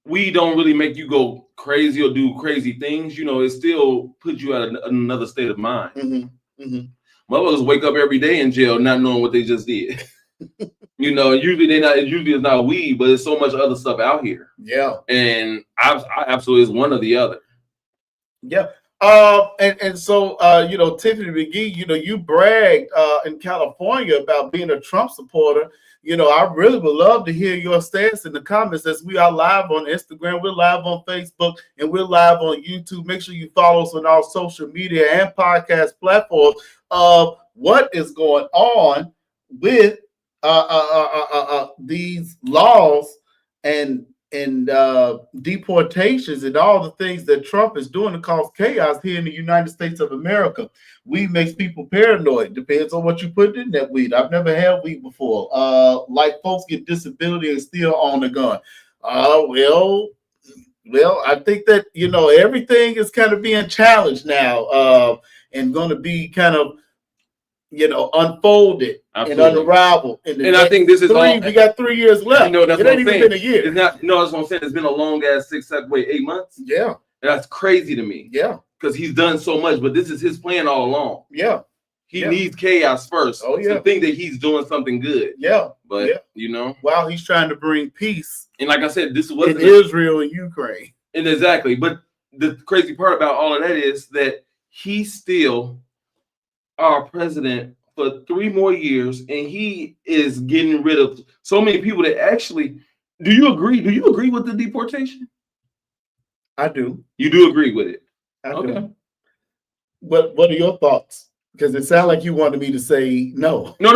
we don't really make you go crazy or do crazy things, you know, it still puts you at another state of mind. Mm-hmm. Mm-hmm. Motherfuckers wake up every day in jail not knowing what they just did. You know, usually it's not weed, but it's so much other stuff out here. Yeah. And I absolutely is one or the other. Yeah. And so you know, Tiffany McGee, you know, you bragged in California about being a Trump supporter. You know, I really would love to hear your stance in the comments, as we are live on Instagram, we're live on Facebook, and we're live on YouTube. Make sure you follow us on our social media and podcast platforms of what is going on with these laws and deportations and all the things that Trump is doing to cause chaos here in the United States of America. Weed makes people paranoid. Depends on what you put in that weed. I've never had weed before. Like folks get disability and still own a gun. Well, I think that, you know, everything is kind of being challenged now and going to be kind of, you know, unfolded. Absolutely. And unraveled. And I think this is we got 3 years left. You know, that's it ain't even been a year. It's not. No, that's what I'm saying. It's been a long ass 8 months. Yeah, and that's crazy to me. Yeah, because he's done so much, but this is his plan all along. Yeah, he needs chaos first. Oh yeah, to think that he's doing something good. Yeah, but you know, while he's trying to bring peace. And like I said, this was in Israel and Ukraine. And exactly, but the crazy part about all of that is that he's still our president for 3 more years, and he is getting rid of so many people that actually. Do you agree? Do you agree with the deportation? I do. You do agree with it? I do. What are your thoughts? Because it sounded like you wanted me to say no. No.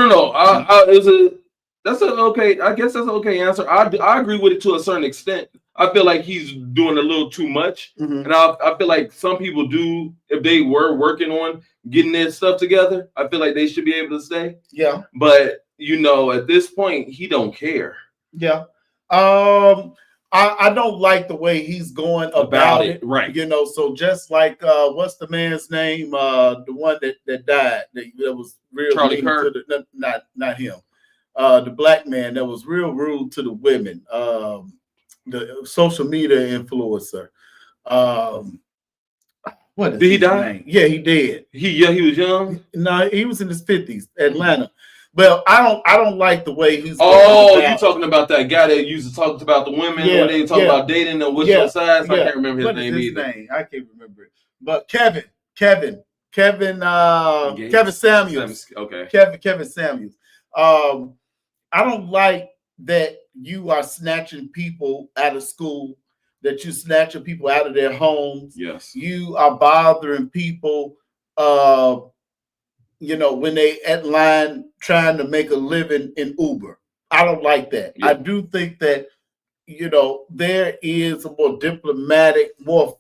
That's an okay. I guess that's an okay answer. I agree with it to a certain extent. I feel like he's doing a little too much, and I feel like some people do. If they were working on getting their stuff together, I feel like they should be able to stay. Yeah. But you know, at this point, he don't care. Yeah. I don't like the way he's going about it. Right. You know, so just like what's the man's name? The one that died. That was real. Charlie Kirk. Not him. The black man that was real rude to the women. The social media influencer. What did he die? Name? Yeah, he did. He was young. No, he was in his 50s. Atlanta. Well, I don't like the way he's. Oh, you talking about that guy that used to talk about the women when they talk about dating and which sides? I can't remember his name either. I can't remember it. But Kevin Samuels. Okay. Kevin Samuels. I don't like that you are snatching people out of school, that you snatching people out of their homes. Yes. You are bothering people, you know, when they at line trying to make a living in Uber. I don't like that. Yep. I do think that, you know, there is a more diplomatic, more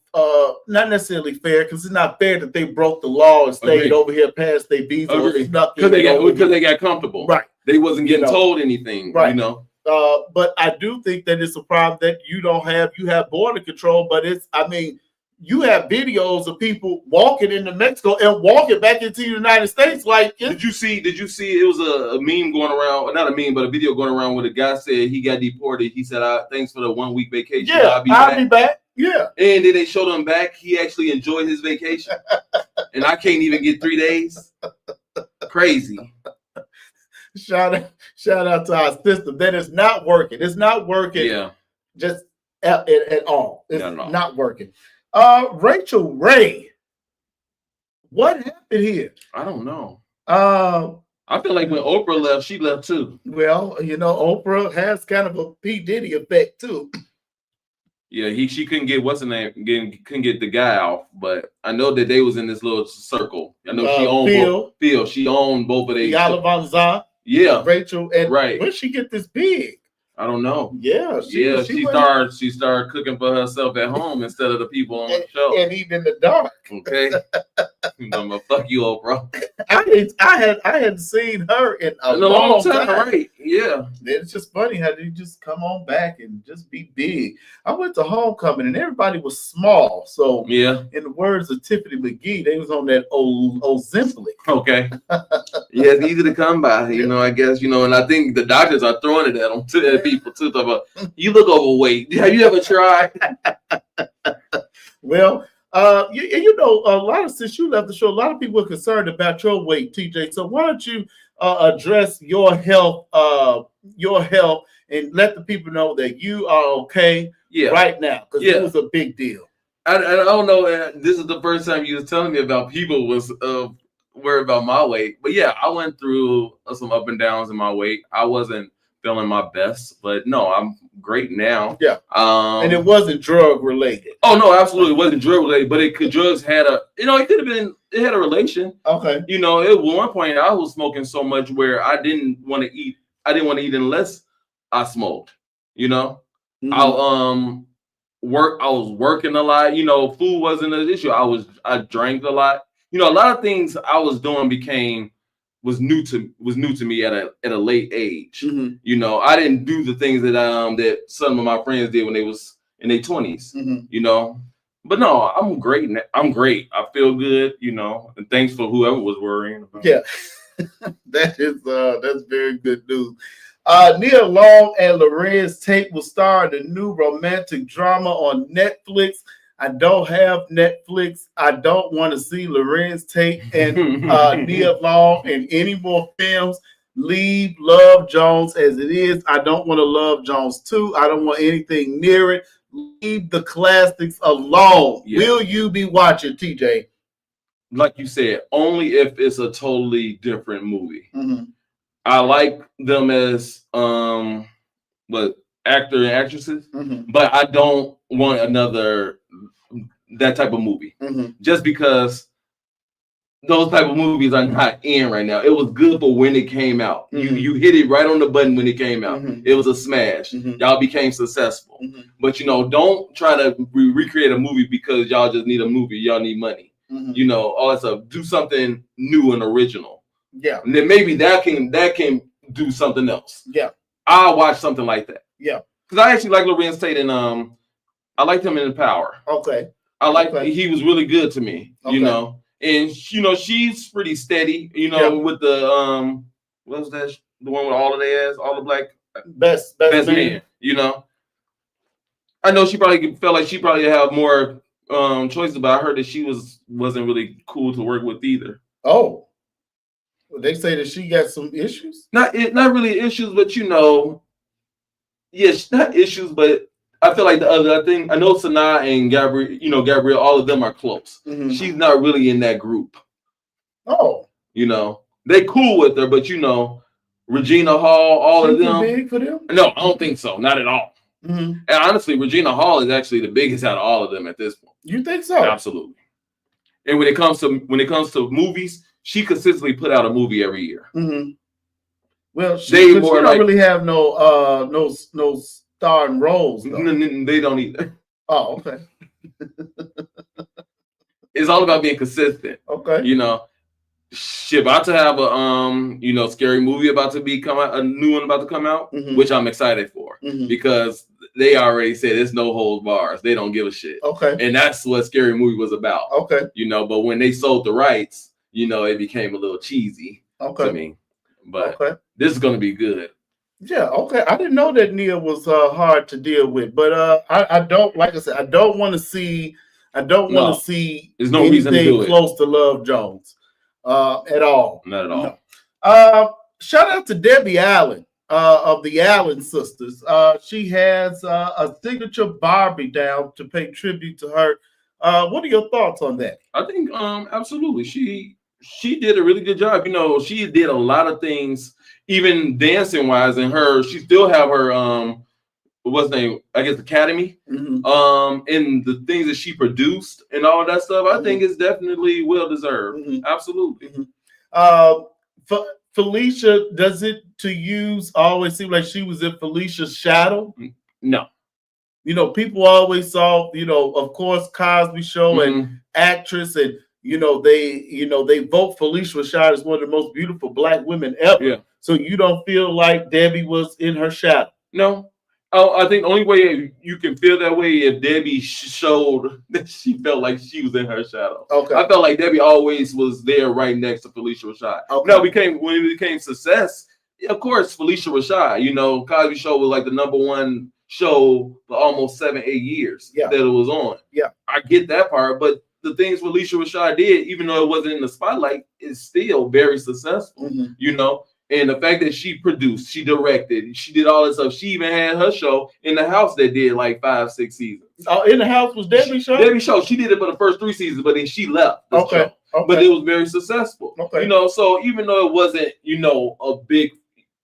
not necessarily fair, because it's not fair that they broke the law and stayed over here past their visa because they got comfortable. Right. They wasn't getting told anything. Right. You know. But I do think that it's a problem that you have border control, but you have videos of people walking into Mexico and walking back into the United States. Like, did you see? It was a meme going around, not a meme, but a video going around where the guy said he got deported. He said, "Thanks for the 1 week vacation. Yeah, I'll be back." Yeah, and then they showed him back. He actually enjoyed his vacation, and I can't even get 3 days. Crazy. Shout out to our system that is not working. It's not working. Yeah, just at all. It's not working. Rachel Ray, what happened here? I don't know. I feel like when Oprah left, she left too. Well, you know, Oprah has kind of a P. Diddy effect too. Yeah, she couldn't get couldn't get the guy off, but I know that they was in this little circle. I know she owned Phil. She owned both of these. Yala Van Zant. Yeah, Rachel. And where'd she get this pig? I don't know. Yeah, she started cooking for herself at home instead of the people on the show. And eating in the dark. Okay. I'm gonna fuck you, Oprah. I hadn't seen her in a long time. Right? Yeah. It's just funny how they just come on back and just be big. I went to homecoming and everybody was small. So yeah, in the words of Tiffany McGee, they was on that old Ozempic. Okay. Yeah, it's easy to come by, you know, I guess, you know, and I think the doctors are throwing it at them, to people too. About, you look overweight. Have you ever tried? Well, you know, a lot of, since you left the show, a lot of people are concerned about your weight, TJ. So why don't you address your health, and let the people know that you are okay right now, because it was a big deal. I don't know. This is the first time you was telling me about people was worried about my weight, but yeah, I went through some up and downs in my weight. I wasn't feeling my best, but no, I'm great now. Yeah. And it wasn't drug related. Oh no, absolutely, it wasn't drug related, but drugs had a, you know, it could have been, it had a relation. Okay. You know, at one point I was smoking so much where I didn't want to eat. I didn't want to eat unless I smoked. You know, I was working a lot. You know, food wasn't an issue. I drank a lot. You know, a lot of things I was doing was new to me at a late age. Mm-hmm. You know, I didn't do the things that some of my friends did when they was in their 20s. Mm-hmm. You know, but no, I'm great. I'm great. I feel good. You know, and thanks for whoever was worrying about. Yeah, that's very good news. Nia Long and Lorenz Tate will star in a new romantic drama on Netflix. I don't have Netflix. I don't want to see Lorenz Tate and Nia Long in any more films. Leave Love Jones as it is. I don't want to Love Jones 2. I don't want anything near it. Leave the classics alone. Yeah. Will you be watching, TJ? Like you said, only if it's a totally different movie. Mm-hmm. I like them as actor and actresses, mm-hmm. but I don't want another that type of movie. Mm-hmm. Just because those type of movies are not in right now. It was good for when it came out. Mm-hmm. You hit it right on the button when it came out. Mm-hmm. It was a smash. Mm-hmm. Y'all became successful. Mm-hmm. But you know, don't try to recreate a movie because y'all just need a movie. Y'all need money. Mm-hmm. You know, all that stuff. Do something new and original. Yeah. And then maybe that can do something else. Yeah. I'll watch something like that. Yeah. Because I actually like Lorenz Tate and I liked him in The Power. Okay. He was really good to me, okay. you know. And you know, she's pretty steady, you know, with the what was that? The one with all of their ass, all the black best man, you know. I know she probably felt like she probably have more choices, but I heard that she wasn't really cool to work with either. Oh. Well, they say that she got some issues? Not really issues, but you know, yes, not issues, but I feel like I know Sanaa and Gabrielle, all of them are close. Mm-hmm. She's not really in that group. Oh. You know, they cool with her, but you know, Regina Hall, all of them. Big for them? No, I don't think so. Not at all. Mm-hmm. And honestly, Regina Hall is actually the biggest out of all of them at this point. You think so? Absolutely. And when it comes to movies, she consistently put out a movie every year. Mm-hmm. Well, she don't really have no starring roles. They don't either. Oh, okay. It's all about being consistent. Okay. You know, she about to have a scary movie about to come out, a new one about to come out, mm-hmm. which I'm excited for because they already said it's no holds bars. They don't give a shit. Okay. And that's what Scary Movie was about. Okay. You know, but when they sold the rights, you know, it became a little cheesy to me. But this is gonna be good. Yeah, okay. I didn't know that Nia was hard to deal with, but I don't, like I said, I don't want to see There's no reason to do close to Love Jones at all. Not at all. No. Shout out to Debbie Allen of the Allen sisters. She has a signature Barbie down to pay tribute to her. What are your thoughts on that? I think absolutely. She did a really good job. You know, she did a lot of things, even dancing wise, and she still have her what's the name? I guess Academy. Mm-hmm. And the things that she produced and all of that stuff, I think is definitely well deserved. Mm-hmm. Absolutely. Mm-hmm. Felicia, does it to use always seem like she was in Felicia's shadow? No. You know, people always saw, you know, of course, Cosby Show and actress, and they vote Phylicia Rashad as one of the most beautiful Black women ever. Yeah. So you don't feel like Debbie was in her shadow? No. Oh, I think the only way you can feel that way if Debbie showed that she felt like she was in her shadow. Okay. I felt like Debbie always was there right next to Phylicia Rashad. Okay. Now when it became success, of course, Phylicia Rashad, Cosby Show was like the #1 show for almost 7-8 years that it was on. Yeah. I get that part, but the things Phylicia Rashad did, even though it wasn't in the spotlight, is still very successful, And the fact that she produced, she directed, she did all this stuff. She even had her show in the house that did like 5-6 seasons. Oh, in the house was Debbie's show? Debbie's show. She did it for the first 3 seasons, but then she left the show. But it was very successful. Okay. So even though it wasn't,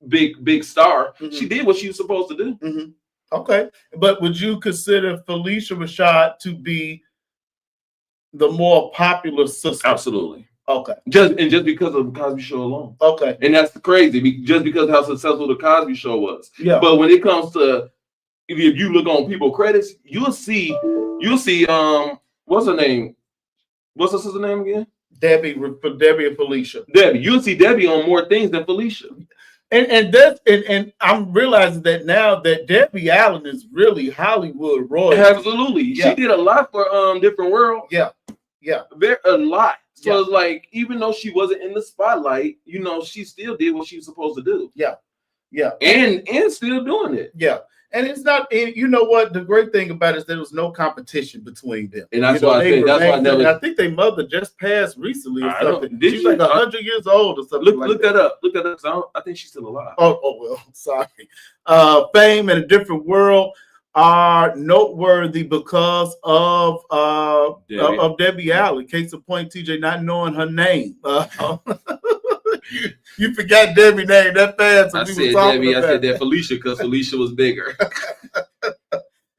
a big star, she did what she was supposed to do. Mm-hmm. Okay. But would you consider Phylicia Rashad to be the more popular sister? Absolutely. Okay. Just because of the Cosby Show alone. Okay. And that's crazy, just because of how successful the Cosby Show was. Yeah. But when it comes to, if you look on people credits, you'll see what's her name? What's her sister's name again? Debbie and Phylicia. Debbie. You'll see Debbie on more things than Phylicia. And I'm realizing that now that Debbie Allen is really Hollywood royalty. Absolutely. Yeah. She did a lot for Different World. Yeah. A lot. So it's like, even though she wasn't in the spotlight, she still did what she was supposed to do. Yeah. And still doing it. Yeah. And it's not, you know what? The great thing about it is there was no competition between them. And that's why I think that's why I never. I think their mother just passed recently or something. She's like 100 years old or something. Look that up. Look that up. I think she's still alive. Oh well, sorry. Fame and A Different World are noteworthy because of Debbie Allen. Case in point, TJ not knowing her name. You forgot Debbie's name that fast. I said Debbie. I said that Phylicia because Phylicia was bigger.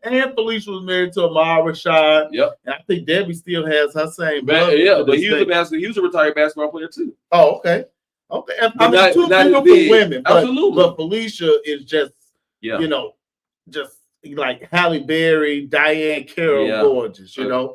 And Phylicia was married to Ahmad Rashad. Yep. And I think Debbie still has her same. But he was a retired basketball player too. Oh, okay. I mean, two beautiful women. Absolutely. But Phylicia is just, just like Halle Berry, Diane Carroll, gorgeous, And I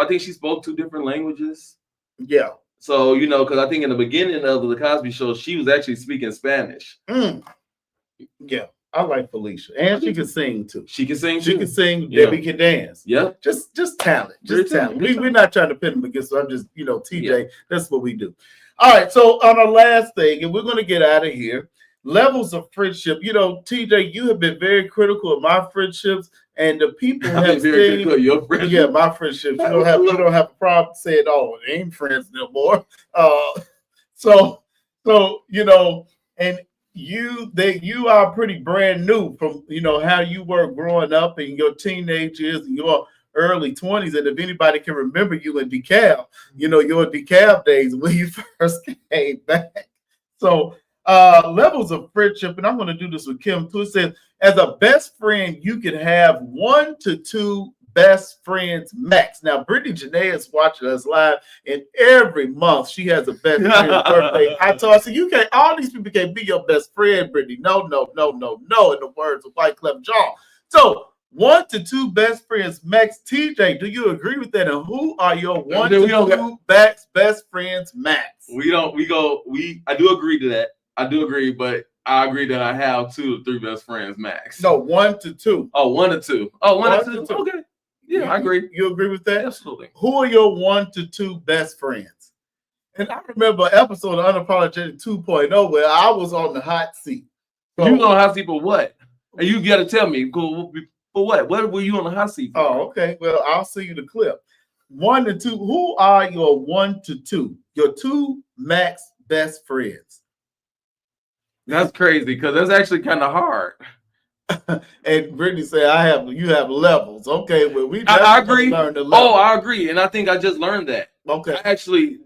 think she spoke 2 different languages. Yeah. So, because I think in the beginning of the Cosby Show, she was actually speaking Spanish. Yeah. I like Phylicia. And she can sing too. She can sing too. She can sing. Yeah. Debbie can dance. Yeah. Just talent. Just talent. We're not trying to pit them against, I'm just, TJ, that's what we do. All right. So on our last thing, and we're going to get out of here, levels of friendship. TJ, you have been very critical of my friendships, and the people have been very critical of your friendships. Yeah, my friendships. You don't have a problem saying, "Oh, they ain't friends no more." So and you are pretty brand new from how you were growing up in your teenage years and your early 20s. And if anybody can remember you in DeKalb, your DeKalb days when you first came back. So levels of friendship, and I'm going to do this with Kim too. It says, as a best friend, you can have 1 to 2 best friends max. Now, Brittany Janae is watching us live, and every month she has a best friend's birthday. I told her, so all these people can't be your best friend, Brittany. No, in the words of White Clef John. So 1 to 2 best friends max. TJ, do you agree with that? And who are your 1 to 2 best friends max? I do agree to that. I do agree, but I agree that I have 2 to 3 best friends max. No, 1 to 2. Oh, 1 to 2. Oh, 1 to 2. Okay. Yeah, I agree. You agree with that? Absolutely. Who are your 1 to 2 best friends? And I remember an episode of Unapologetic 2.0 where I was on the hot seat. So, you on the hot seat for what? And you got to tell me for what? What were you on the hot seat for? Oh, okay. Well, I'll see you the clip. 1 to 2. Who are your 1 to 2? Your 2 max best friends. That's crazy because that's actually kind of hard. And Brittany said, you have levels. Okay, well, I agree. Learn the level. I agree. And I think I just learned that. Okay. I actually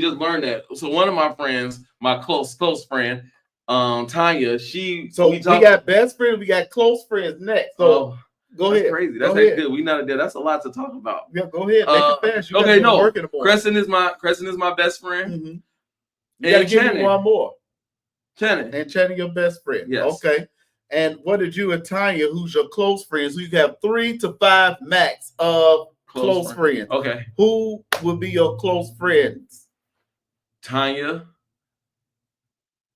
just learned that. So one of my friends, my close friend, Tanya, we got best friends, we got close friends next. So go ahead. Crazy. That's actually good. We not there. That's a lot to talk about. Yeah, go ahead. Make it fast. Crescent is my best friend. Mm-hmm. You gotta give me one more. Channing. And Channing, your best friend. Yes. Okay. And what did you and Tanya, who's your close friends, who you have 3 to 5 max of Close friends. Okay. Who would be your close friends? Tanya,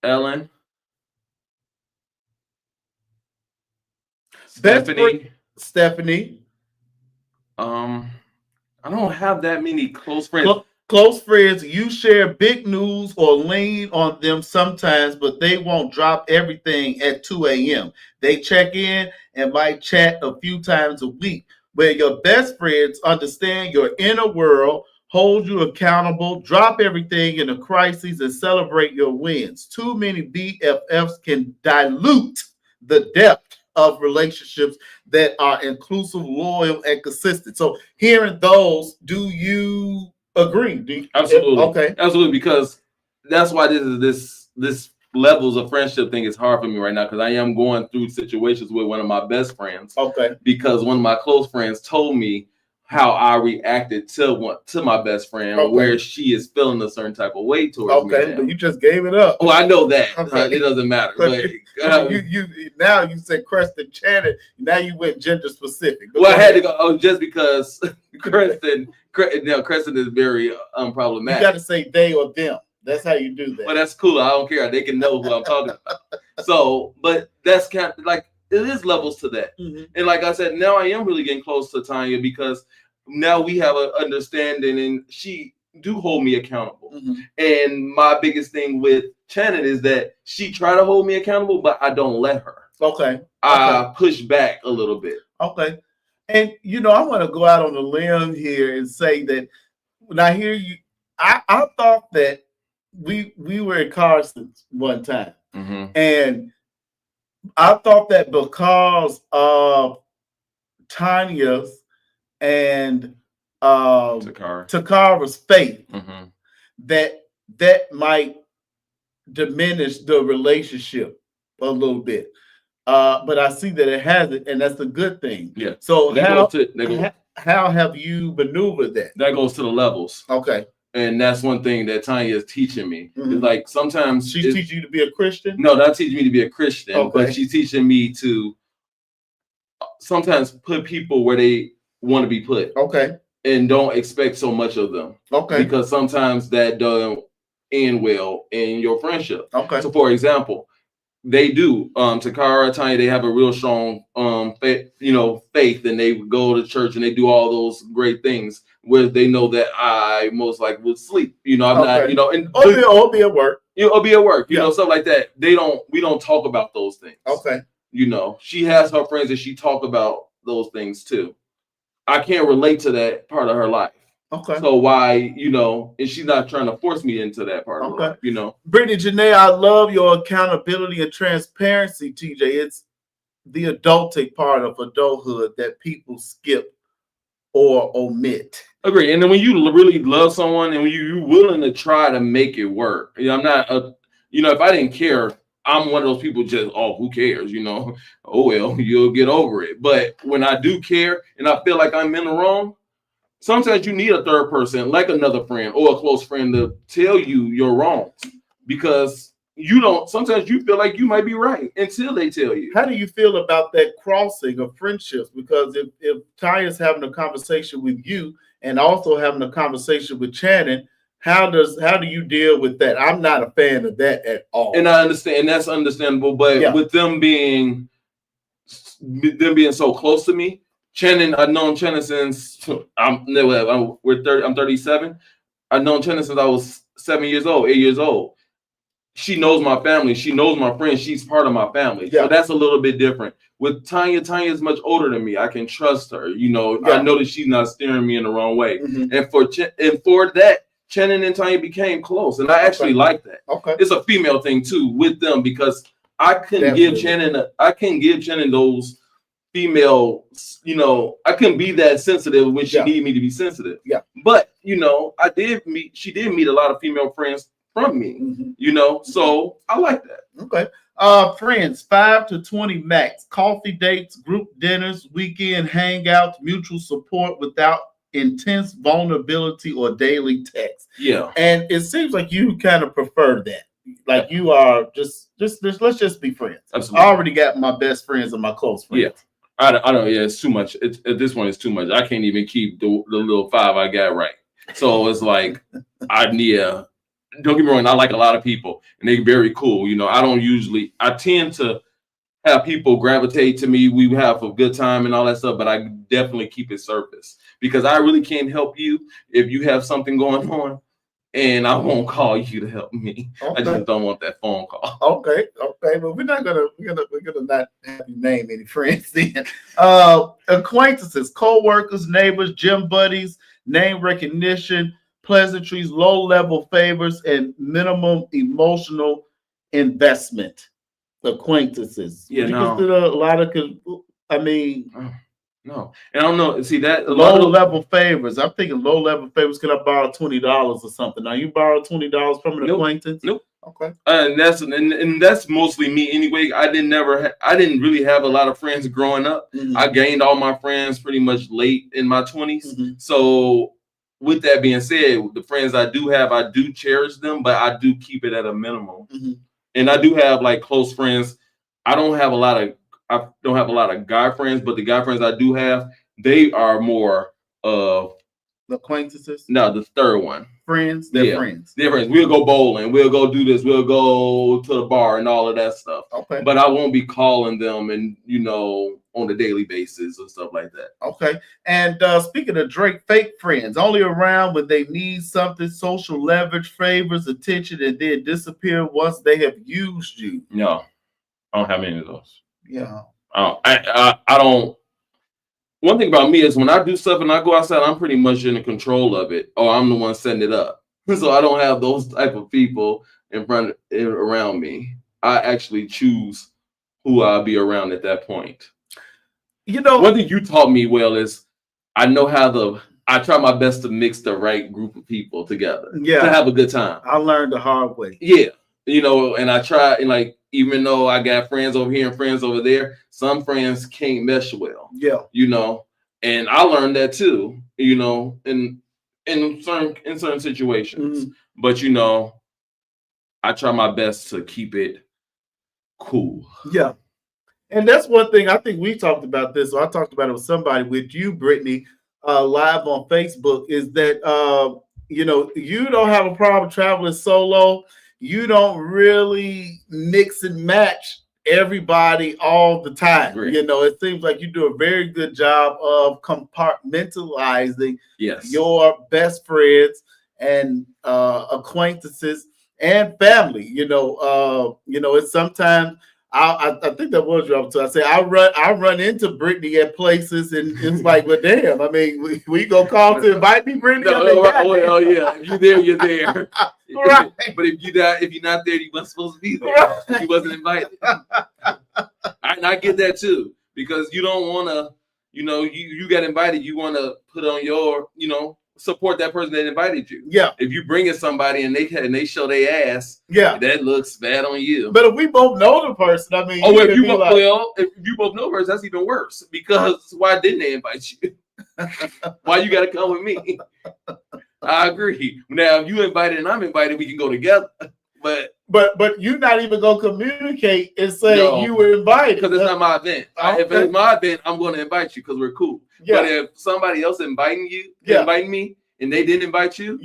Ellen, Stephanie. I don't have that many close friends. Close friends, you share big news or lean on them sometimes, but they won't drop everything at 2 a.m. They check in and might chat a few times a week. Where your best friends understand your inner world, hold you accountable, drop everything in a crisis, and celebrate your wins. Too many BFFs can dilute the depth of relationships that are inclusive, loyal, and consistent. So hearing those, do you agree? Absolutely. Okay. Absolutely, because that's why this levels of friendship thing is hard for me right now, because I am going through situations with one of my best friends. Okay. Because one of my close friends told me how I reacted to my best friend, where she is feeling a certain type of way towards me. Okay, but you just gave it up. Oh, I know that. Okay. It doesn't matter. But you now you said Kristen Channing. Now you went gender specific. Well, I had to go just because Kristen is very unproblematic. You got to say they or them. That's how you do that. Well, that's cool. I don't care. They can know who I'm talking about. So, but that's kind of like, it is levels to that. Mm-hmm. And like I said, now I am really getting close to Tanya, because now we have an understanding, and she do hold me accountable. Mm-hmm. And my biggest thing with Channing is that she try to hold me accountable, but I don't let her. Okay. I push back a little bit. Okay. And I want to go out on a limb here and say that when I hear you, I thought that we were at Carson's one time. Mm-hmm. And I thought that because of Tanya's and Takara's faith, mm-hmm. that might diminish the relationship a little bit. But I see that it hasn't, and that's a good thing. Yeah. So how have you maneuvered that? That goes to the levels. Okay. And that's one thing that Tanya is teaching me. Mm-hmm. It's like sometimes she's teaching you to be a Christian. No, not teaching me to be a Christian, but she's teaching me to sometimes put people where they want to be put. Okay. And don't expect so much of them. Okay. Because sometimes that doesn't end well in your friendship. Okay. So for example, they do. Takara, Tanya, they have a real strong faith, and they go to church and they do all those great things where they know that I most likely would sleep. I'm not, and or be at work. Or be at work, stuff like that. We don't talk about those things. Okay. She has her friends and she talk about those things too. I can't relate to that part of her life. Okay. So why, and she's not trying to force me into that part of life, Brittany Janae, I love your accountability and transparency, TJ. It's the adulting part of adulthood that people skip or omit. Agree. And then when you really love someone and when you're willing to try to make it work, I'm not if I didn't care, I'm one of those people just, who cares? Oh, well, you'll get over it. But when I do care and I feel like I'm in the wrong, sometimes you need a third person, like another friend or a close friend, to tell you you're wrong, because sometimes you feel like you might be right until they tell you. How do you feel about that crossing of friendships? Because if Tanya's having a conversation with you and also having a conversation with Channing, how do you deal with that? I'm not a fan of that at all. And I understand, and that's understandable, but with them being so close to me, Channing, I've known Channing since I'm 37. I've known Channing since I was 8 years old. She knows my family. She knows my friends. She's part of my family. Yeah. So that's a little bit different. With Tanya is much older than me. I can trust her. I know that she's not steering me in the wrong way. Mm-hmm. And for that, Channing and Tanya became close, and I actually like that. Okay, it's a female thing too with them, because I can give Channing those female, I couldn't be that sensitive when she needed me to be sensitive. Yeah. But she did meet a lot of female friends from me, so I like that. Okay. Friends, 5 to 20 max, coffee dates, group dinners, weekend hangouts, mutual support without intense vulnerability or daily text. Yeah. And it seems like you kind of prefer that. Like you are just let's just be friends. Absolutely. I already got my best friends and my close friends. Yeah. I don't. Yeah, it's too much. This one is too much. I can't even keep the little 5 I got right. So it's like yeah. Don't get me wrong. I like a lot of people, and they're very cool. You know, I tend to have people gravitate to me. We have a good time and all that stuff, but I definitely keep it surface because I really can't help you if you have something going on, and I won't call you to help me. Okay. I just don't want that phone call. Okay, but we're gonna not have you name any friends then. Acquaintances, co-workers, neighbors, gym buddies, name recognition, pleasantries, low-level favors, and minimum emotional investment. Acquaintances. Yeah, you consider a lot of. I mean, no, and I don't know. See that low-level favors. I'm thinking low-level favors. Can I borrow $20 or something? Now you borrow $20 from an acquaintance? Nope. Okay. And that's mostly me anyway. I didn't really have a lot of friends growing up. Mm-hmm. I gained all my friends pretty much late in my 20s. Mm-hmm. So with that being said, the friends I do have, I do cherish them, but I do keep it at a minimum. Mm-hmm. And I do have like close friends. I don't have a lot of guy friends, but the guy friends I do have, they are more of acquaintances. No, the third one. Friends. They're friends. They're friends. We'll go bowling. We'll go do this. We'll go to the bar and all of that stuff. Okay. But I won't be calling them and on a daily basis and stuff like that. Okay. And speaking of Drake, fake friends, only around when they need something, social leverage, favors, attention, and then disappear once they have used you. No, I don't have any of those. Yeah. I don't. One thing about me is when I do stuff and I go outside, I'm pretty much in control of it, or I'm the one setting it up. So I don't have those type of people around me. I actually choose who I'll be around at that point. One thing you taught me well is I try my best to mix the right group of people together. Yeah. To have a good time. I learned the hard way. Yeah. And I try, and even though I got friends over here and friends over there, some friends can't mesh well. Yeah. And I learned that too, in certain situations. Mm-hmm. But I try my best to keep it cool. Yeah. And that's one thing I think we talked about this, or I talked about it with somebody, with you, Brittany, live on Facebook, is that you don't have a problem traveling solo. You don't really mix and match everybody all the time. Great. It seems like you do a very good job of compartmentalizing your best friends and acquaintances and family. It's sometimes I think that was your opportunity. I say I run into Brittany at places, and it's like, well, damn. I mean, we go call to invite me, Brittany. Well, yeah. If you're there, you're there. Right. But if you're not there, you weren't supposed to be there. Right. You wasn't invited. I get that too, because you don't want to. You got invited. You want to put on your, support that person that invited you. Yeah. If you bring in somebody and they show their ass, that looks bad on you. But if we both know the person, I mean, if you both know the person, that's even worse. Because why didn't they invite you? Why you got to come with me? I agree. Now, if you invited and I'm invited, we can go together. But you're not even gonna communicate and say you were invited, because it's not my event. Okay. If it's my event, I'm going to invite you because we're cool. Yeah. But if somebody else inviting me, and they didn't invite you,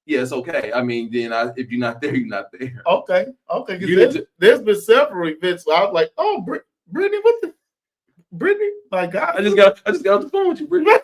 it's okay. I mean, then if you're not there, you're not there. Okay. There's been several events where I was like, oh, Brittany, Brittany, my God, I just got off the phone with you, Brittany.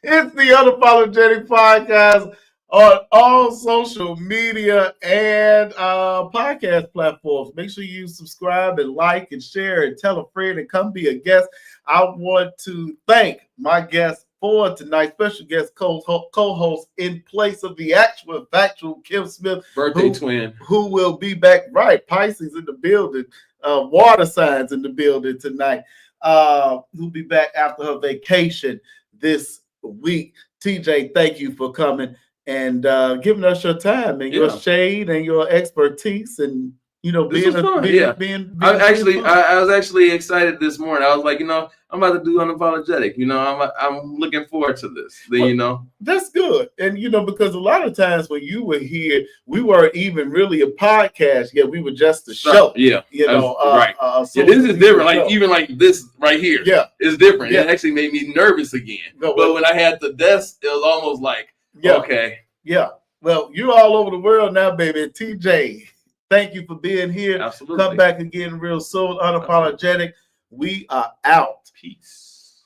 It's the Unapologetic Podcast on all social media and podcast platforms. Make sure you subscribe and like and share and tell a friend and come be a guest. I want to thank my guest for tonight, special guest co-host in place of the actual factual Kim Smith, birthday twin, who will be back. Right, Pisces in the building, water signs in the building tonight. Who'll be back after her vacation this week. TJ, thank you for coming and giving us your time and your shade and your expertise and You know, This was fun. I was actually excited this morning. I was like, you know, I'm about to do Unapologetic. You know, I'm looking forward to this. Then, you know, that's good. And you know, because a lot of times when you were here, we weren't even really a podcast yet. We were just a show. Yeah, you know, right. So this is different. Like even like this right here. Yeah, it's different. Yeah. It actually made me nervous again. But when I had the desk, it was almost like, okay. Yeah. Well, you're all over the world now, baby. TJ. Thank you for being here. Absolutely. Come back again real soon. Unapologetic. We are out. Peace.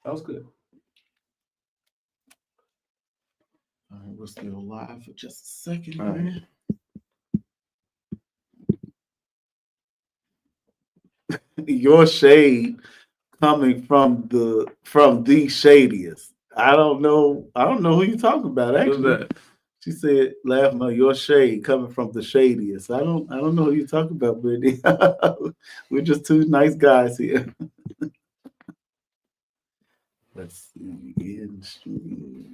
That was good. All right, we're still live for just a second, man. Your shade coming from the shadiest. I don't know who you're talking about, actually. Who's that? She said, laughing on your shade coming from the shadiest. I don't know who you're talking about, Brittany. We're just two nice guys here. Let's see.